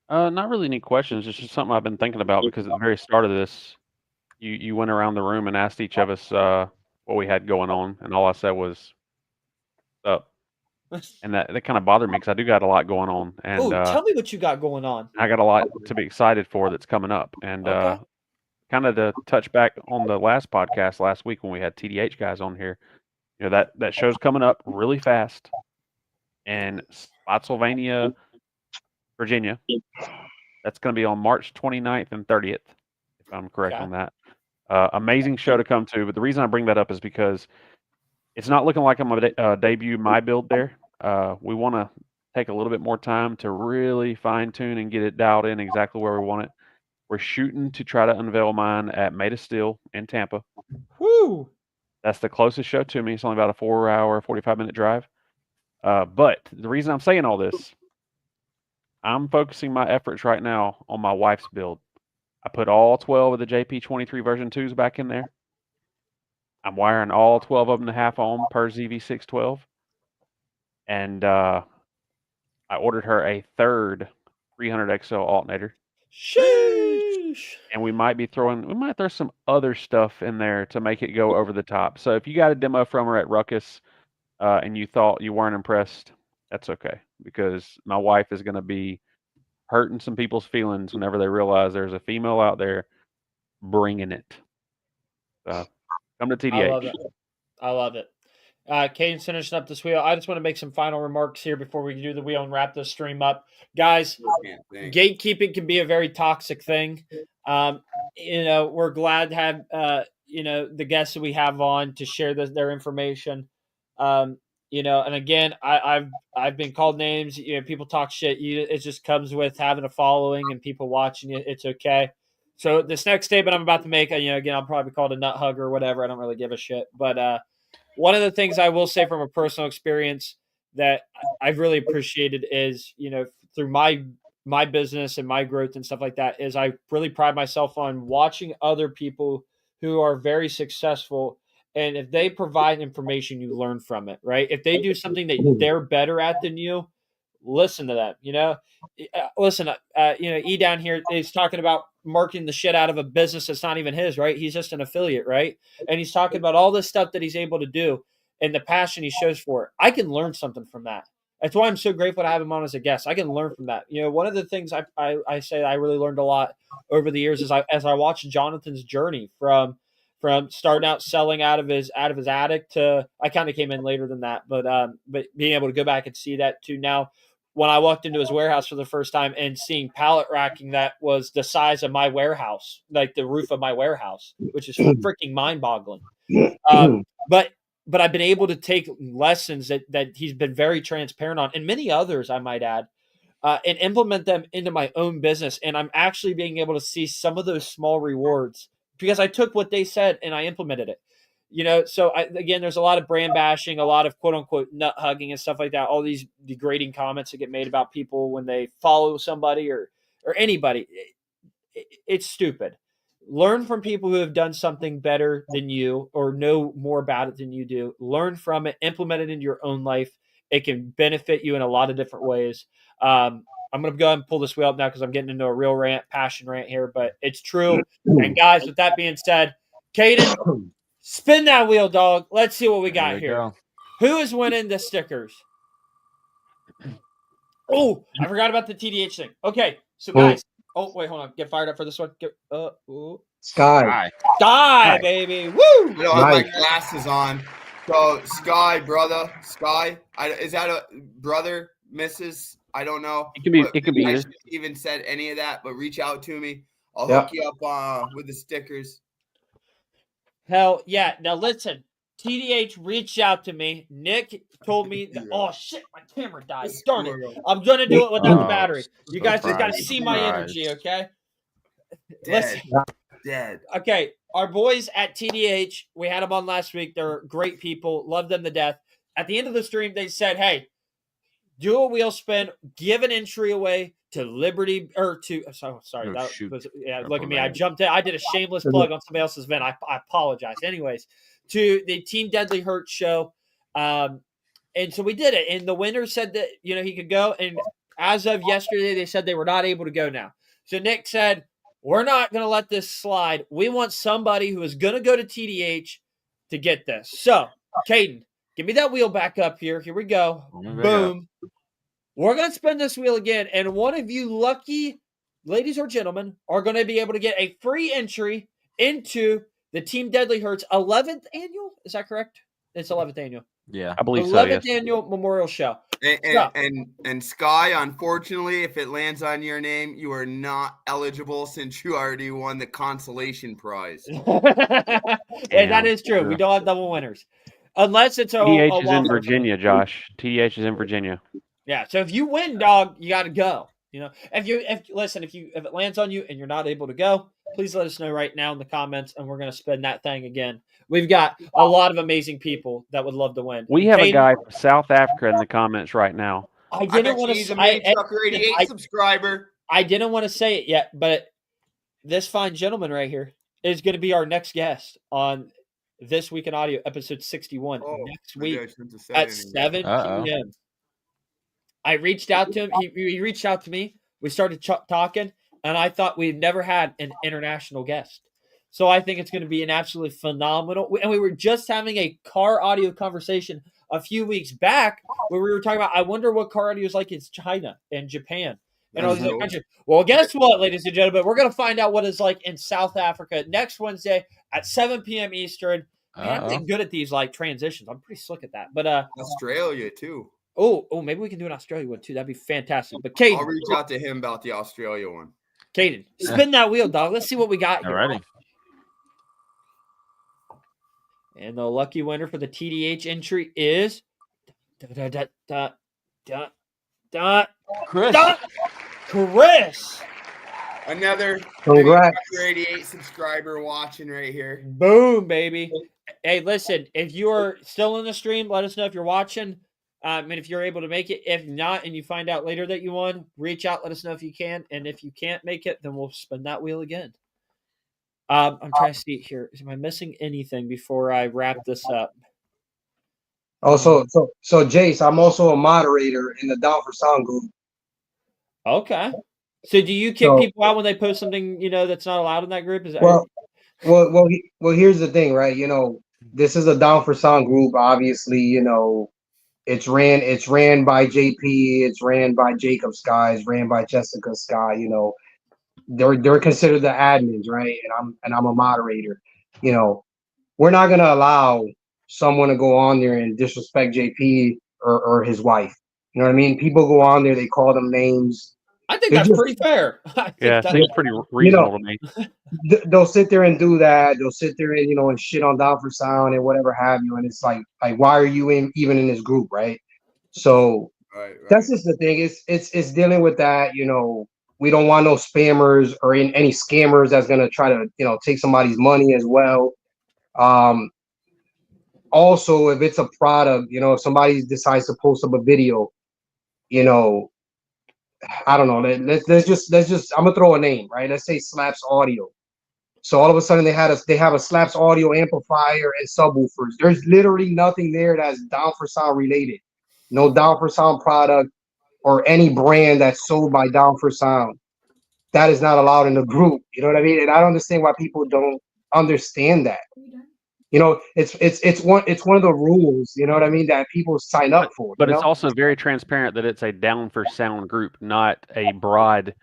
Not really any questions. It's just something I've been thinking about because at the very start of this, you went around the room and asked each of us what we had going on, and all I said was up. And that kind of bothered me because I do got a lot going on. And tell me what you got going on. I got a lot to be excited for that's coming up. And kind of to touch back on the last podcast last week when we had TDH guys on here, that show's coming up really fast in Spotsylvania, Virginia. That's going to be on March 29th and 30th, if I'm correct Okay. on that. Amazing show to come to. But the reason I bring that up is because it's not looking like I'm going to debut my build there. We want to take a little bit more time to really fine tune and get it dialed in exactly where we want it. We're shooting to try to unveil mine at Made of Steel in Tampa. Woo! That's the closest show to me. It's only about a 4-hour, 45-minute drive. But the reason I'm saying all this, I'm focusing my efforts right now on my wife's build. I put all 12 of the JP23 version 2s back in there. I'm wiring all 12 of them to half ohm per ZV612. And I ordered her a third 300XL alternator. Sheesh. And we might throw some other stuff in there to make it go over the top. So if you got a demo from her at Ruckus and you thought you weren't impressed, that's okay. Because my wife is going to be hurting some people's feelings whenever they realize there's a female out there bringing it. So come to TDH. I love it. I love it. Caden's finishing up this wheel. I just want to make some final remarks here before we do the wheel and wrap this stream up. Guys, gatekeeping can be a very toxic thing. We're glad to have, the guests that we have on to share their information. And again, I've been called names. People talk shit. It just comes with having a following and people watching you. It's okay. So this next statement I'm about to make, again, I'll probably be called a nut hugger or whatever. I don't really give a shit. But one of the things I will say from a personal experience that I've really appreciated is, through my business and my growth and stuff like that, is I really pride myself on watching other people who are very successful. And if they provide information, you learn from it, right? If they do something that they're better at than you, listen to them, listen, E down here is talking about marketing the shit out of a business that's not even his, right? He's just an affiliate, right? And he's talking about all this stuff that he's able to do and the passion he shows for it. I can learn something from that. That's why I'm so grateful to have him on as a guest. I can learn from that. One of the things I say I really learned a lot over the years is as I watched Jonathan's journey from starting out selling out of his attic to, I kind of came in later than that, but being able to go back and see that to now when I walked into his warehouse for the first time and seeing pallet racking that was the size of my warehouse, like the roof of my warehouse, which is freaking mind boggling. But I've been able to take lessons that he's been very transparent on, and many others, I might add, and implement them into my own business. And I'm actually being able to see some of those small rewards because I took what they said and I implemented it. So again, there's a lot of brand bashing, a lot of quote unquote nut hugging and stuff like that. All these degrading comments that get made about people when they follow somebody or anybody. It's stupid. Learn from people who have done something better than you or know more about it than you do. Learn from it, implement it in your own life. It can benefit you in a lot of different ways. I'm going to go ahead and pull this wheel up now because I'm getting into a real passion rant here, but it's true. And guys, with that being said, Caden, spin that wheel, dog. Let's see what we got here. Go. Who is winning the stickers? Oh, I forgot about the TDH thing. Okay, so guys. Oh, wait, hold on. Get fired up for this one. Sky, baby. Woo! I have my glasses on. So, Sky, brother. Sky. Is that a brother, Mrs.? I don't know. It could be I either. shouldn't even said any of that, but reach out to me. I'll hook you up with the stickers. Hell yeah. Now listen, TDH reached out to me. Nick told me that, oh shit, my camera died. Darn it. I'm going to do it without the battery. You guys just got to see my energy, okay? Dead. Okay, our boys at TDH, we had them on last week. They're great people. Love them to death. At the end of the stream, they said, hey, do a wheel spin, give an entry away to Liberty or to sorry. Look at me. I jumped in. I did a shameless plug on somebody else's event. I apologize. Anyways, to the Team Deadly Hurt show. And so we did it. And the winner said that, he could go. And as of yesterday, they said they were not able to go now. So Nick said, we're not going to let this slide. We want somebody who is going to go to TDH to get this. So, Caden, give me that wheel back up here. Here we go. Boom. We're going to spin this wheel again, and one of you lucky ladies or gentlemen are going to be able to get a free entry into the Team Deadly Hurts 11th annual. Is that correct? It's 11th annual. Yeah. I believe so. 11th Yes. annual Memorial Show. And Sky, unfortunately, if it lands on your name, you are not eligible since you already won the consolation prize. And that Damn, is true. We yeah. don't have double winners. Unless it's a TDH is in waffle. Virginia, Josh. TDH is in Virginia. Yeah. So if you win, dog, you got to go. You know, if it lands on you and you're not able to go, please let us know right now in the comments, and we're going to spin that thing again. We've got a lot of amazing people that would love to win. We have a Caden, guy from South Africa in the comments right now. I I didn't bet want he's to. a Mini Trucker 88 I subscriber. didn't want to say it yet, but this fine gentleman right here is going to be our next guest on This Week in Audio, episode 61, next maybe week I shouldn't have said at anything. 7 Uh-oh. p.m. I reached out to him. He reached out to me. We started talking, and I thought we'd never had an international guest. So I think it's going to be an absolutely phenomenal. And we were just having a car audio conversation a few weeks back where we were talking about, I wonder what car audio is like in China and Japan. And I was That's like, dope. well, guess what, ladies and gentlemen? We're going to find out what it's like in South Africa next Wednesday at 7 p.m. Eastern. Man, I'm getting good at these like transitions. I'm pretty slick at that. But Australia too. oh, maybe we can do an Australia one too. That'd be fantastic. But Caden, I'll reach out to him about the Australia one. Caden, spin that wheel, dog. Let's see what we got here. Alrighty. And the lucky winner for the TDH entry is Chris. Chris. Another Congrats. Trucker 88 subscriber watching right here. Boom, baby. Hey, listen, if you are still in the stream, let us know if you're watching. And if you're able to make it. If not, and you find out later that you won, reach out, let us know if you can. And if you can't make it, then we'll spin that wheel again. I'm trying to see here. Am I missing anything before I wrap this up? Also, so Jace, I'm also a moderator in the Down for Sound group. Okay. So do you kick So- people out when they post something, that's not allowed in that group? Is that Well, here's the thing, right? This is a Down for Sound group. Obviously, it's ran by JP, it's ran by Jacob Sky, it's ran by Jessica Sky. They're considered the admins, right? And I'm a moderator. We're not gonna allow someone to go on there and disrespect JP or his wife. You know what I mean? People go on there, they call them names. I think They're that's just- pretty fair. I think Yeah, that- seems pretty reasonable to me. They'll sit there and do that. They'll sit there and and shit on Down for Sound and whatever have you. And it's like why are you even in this group, right? So Right. that's just the thing. It's dealing with that. We don't want no spammers or any scammers that's gonna try to take somebody's money as well. Also, if it's a product, if somebody decides to post up a video, I don't know. Let's just I'm gonna throw a name, right? Let's say Slaps Audio. So all of a sudden they have a Slaps Audio amplifier and subwoofers. There's literally nothing there that's Down for Sound related. No Down for Sound product or any brand that's sold by Down for Sound. That is not allowed in the group. You know what I mean? And I don't understand why people don't understand that. It's one of the rules, you know what I mean, that people sign up for. But it's also very transparent that it's a Down for Sound group, not a broad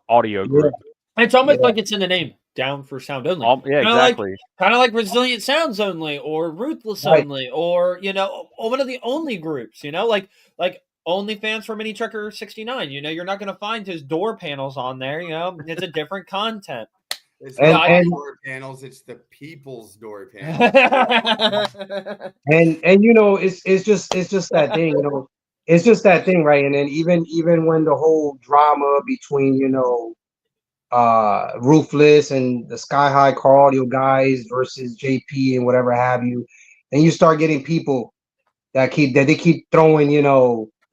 audio group. It's almost like it's in the name. Down for Sound Only. Yeah, Kinda exactly. Kind of like Resilient Sounds Only or Ruthless Right. Only or, one of the only groups, like OnlyFans for Mini Trucker 69. You're not going to find his door panels on there. It's a different content. It's And- not and- door panels, it's the people's door panels. And it's just that thing, it's just that thing, right? And then even when the whole drama between Ruthless and the Sky High Car Audio guys versus JP and whatever have you, and you start getting people that they keep throwing,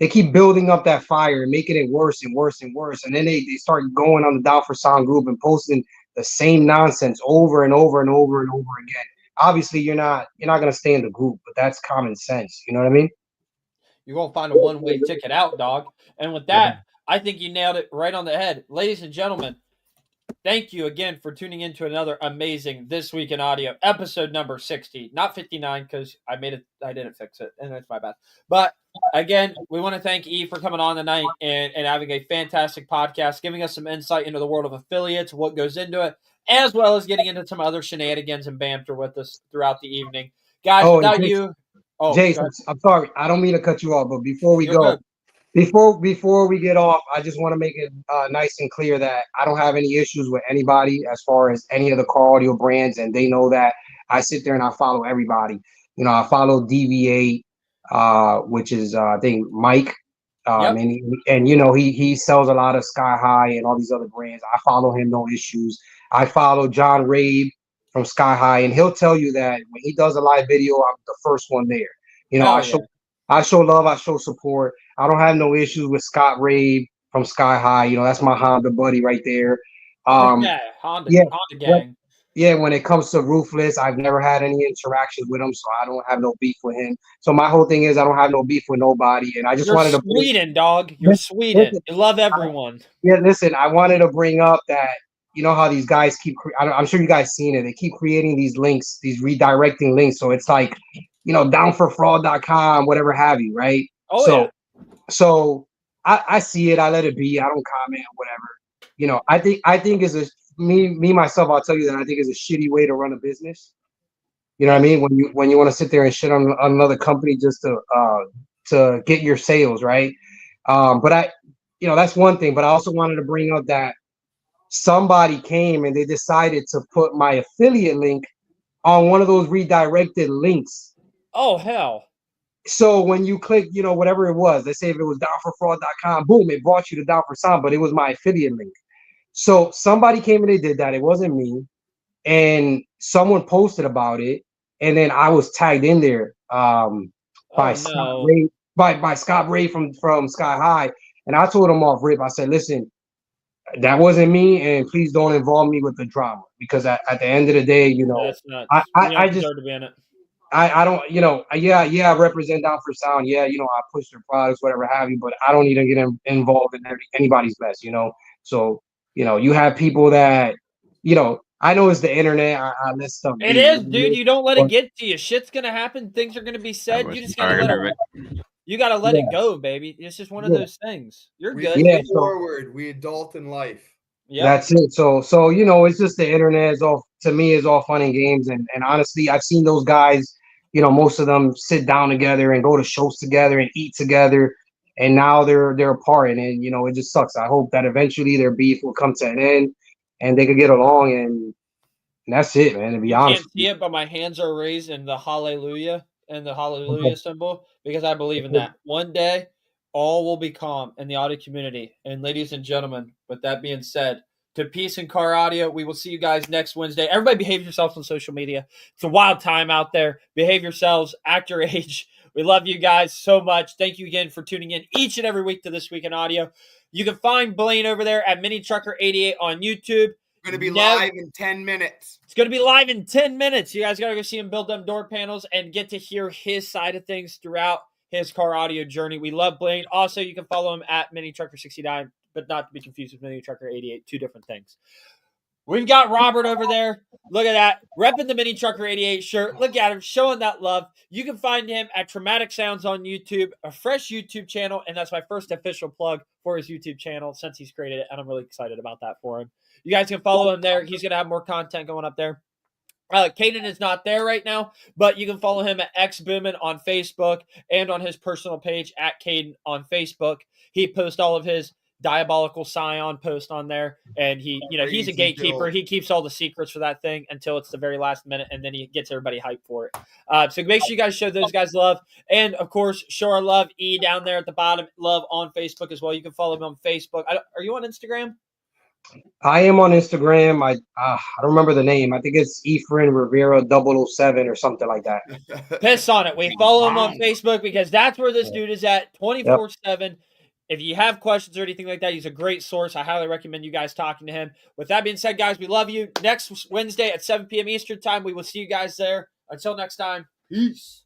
they keep building up that fire and making it worse and worse and worse, and then they start going on the Down for Sound group and posting the same nonsense over and over and over and over again. Obviously, you're not gonna stay in the group, but that's common sense. You know what I mean? You're going to find a one-way ticket out, dog. And with that, I think you nailed it right on the head. Ladies and gentlemen, thank you again for tuning in to another amazing This Week in Audio, episode number 60. Not 59, because I didn't fix it, and that's my bad. But again, we want to thank E for coming on tonight and having a fantastic podcast, giving us some insight into the world of affiliates, what goes into it, as well as getting into some other shenanigans and banter with us throughout the evening. Guys, Oh, and without Jason- you... Oh, Jason, okay. I'm sorry. I don't mean to cut you off, but before we You're go, good. before we get off, I just want to make it nice and clear that I don't have any issues with anybody as far as any of the car audio brands, and they know that. I sit there and I follow everybody. You know, I follow DV8, which is I think Mike, Yep. and you know he sells a lot of Sky High and all these other brands. I follow him, no issues. I follow John Rabe from Sky High, and he'll tell you that when he does a live video, I'm the first one there. You know, Hell yeah. I show love, I show support. I don't have no issues with Scott Rabe from Sky High. You know, that's my Honda buddy right there. Yeah, Honda Yeah, gang. yeah, when it comes to Ruthless, I've never had any interactions with him, so I don't have no beef with him. So my whole thing is I don't have no beef with nobody, and I just You're wanted to Sweden, dog. You're Sweden. listen, You love everyone. yeah, listen, I wanted to bring up that you know how these guys keep. I'm sure you guys seen it. They keep creating these links, these redirecting links. So it's like, you know, downforfraud.com, whatever have you, right? Oh yeah. So I see it. I let it be. I don't comment, whatever. You know, I think is a me myself. I'll tell you that I think is a shitty way to run a business. You know what I mean? When you want to sit there and shit on another company just to get your sales, right? But you know, that's one thing. But I also wanted to bring up that somebody came and they decided to put my affiliate link on one of those redirected links. Oh hell. So when you click, you know, whatever it was, let's say if it was downforfraud.com, boom, it brought you to Down for Sound, but it was my affiliate link. So somebody came and they did that. It wasn't me. And someone posted about it. And then I was tagged in there by Scott Ray, by Scott Ray from Sky High. And I told him off rip, I said, listen, that wasn't me, and please don't involve me with the drama because at the end of the day, you know, That's nuts. You I don't just deserve to be in it. I don't, you know, yeah, I represent Down for Sound. Yeah, you know, I push their products, whatever have you, but I don't need to get involved in anybody's mess, you know. So, you know, you have people that, you know, I know it's the internet. I let stuff It be. is, dude. You don't let it But, get to you. Shit's gonna happen. Things are gonna be said. You just gotta Sorry, let it. everybody. You gotta let yeah, it go, baby. It's just one of yeah, those things. You're We good, move yeah. dude. So forward. We adult in life. Yep. that's it. So you know, it's just the internet is all to me is all fun and games. And honestly, I've seen those guys, you know, most of them sit down together and go to shows together and eat together. And now they're apart, and you know, it just sucks. I hope that eventually their beef will come to an end and they could get along and that's it, man, to be You honest can't with see it, but my hands are raised in the hallelujah and the hallelujah you. symbol because I believe in that. One day, all will be calm in the audio community. And ladies and gentlemen, with that being said, to Peace and Car Audio, we will see you guys next Wednesday. Everybody behave yourselves on social media. It's a wild time out there. Behave yourselves, act your age. We love you guys so much. Thank you again for tuning in each and every week to This Week in Audio. You can find Blaine over there at Mini Trucker 88 on YouTube. We're gonna be live in 10 minutes. It's going to be live in 10 minutes. You guys got to go see him build them door panels and get to hear his side of things throughout his car audio journey. We love Blaine. Also, you can follow him at Mini Trucker 69, but not to be confused with Mini Trucker 88. Two different things. We've got Robert over there. Look at that. Repping the Mini Trucker 88 shirt. Look at him showing that love. You can find him at Traumatic Sounds on YouTube, a fresh YouTube channel, and that's my first official plug for his YouTube channel since he's created it, and I'm really excited about that for him. You guys can follow him there. He's going to have more content going up there. Caden is not there right now, but you can follow him at XBoomin on Facebook and on his personal page at Caden on Facebook. He posts all of his Diabolical Scion post on there, and he, you know, he's a gatekeeper. He keeps all the secrets for that thing until it's the very last minute, and then he gets everybody hyped for it. So make sure you guys show those guys love, and of course, show our love. E down there at the bottom, love on Facebook as well. You can follow him on Facebook. Are you on Instagram? I am on Instagram. I don't remember the name. I think it's Ephraim Rivera 007 or something like that. Piss on it. We follow him on Facebook because that's where this dude is at 24/7. If you have questions or anything like that, he's a great source. I highly recommend you guys talking to him. With that being said, guys, we love you. Next Wednesday at 7 p.m. Eastern time, we will see you guys there. Until next time, peace.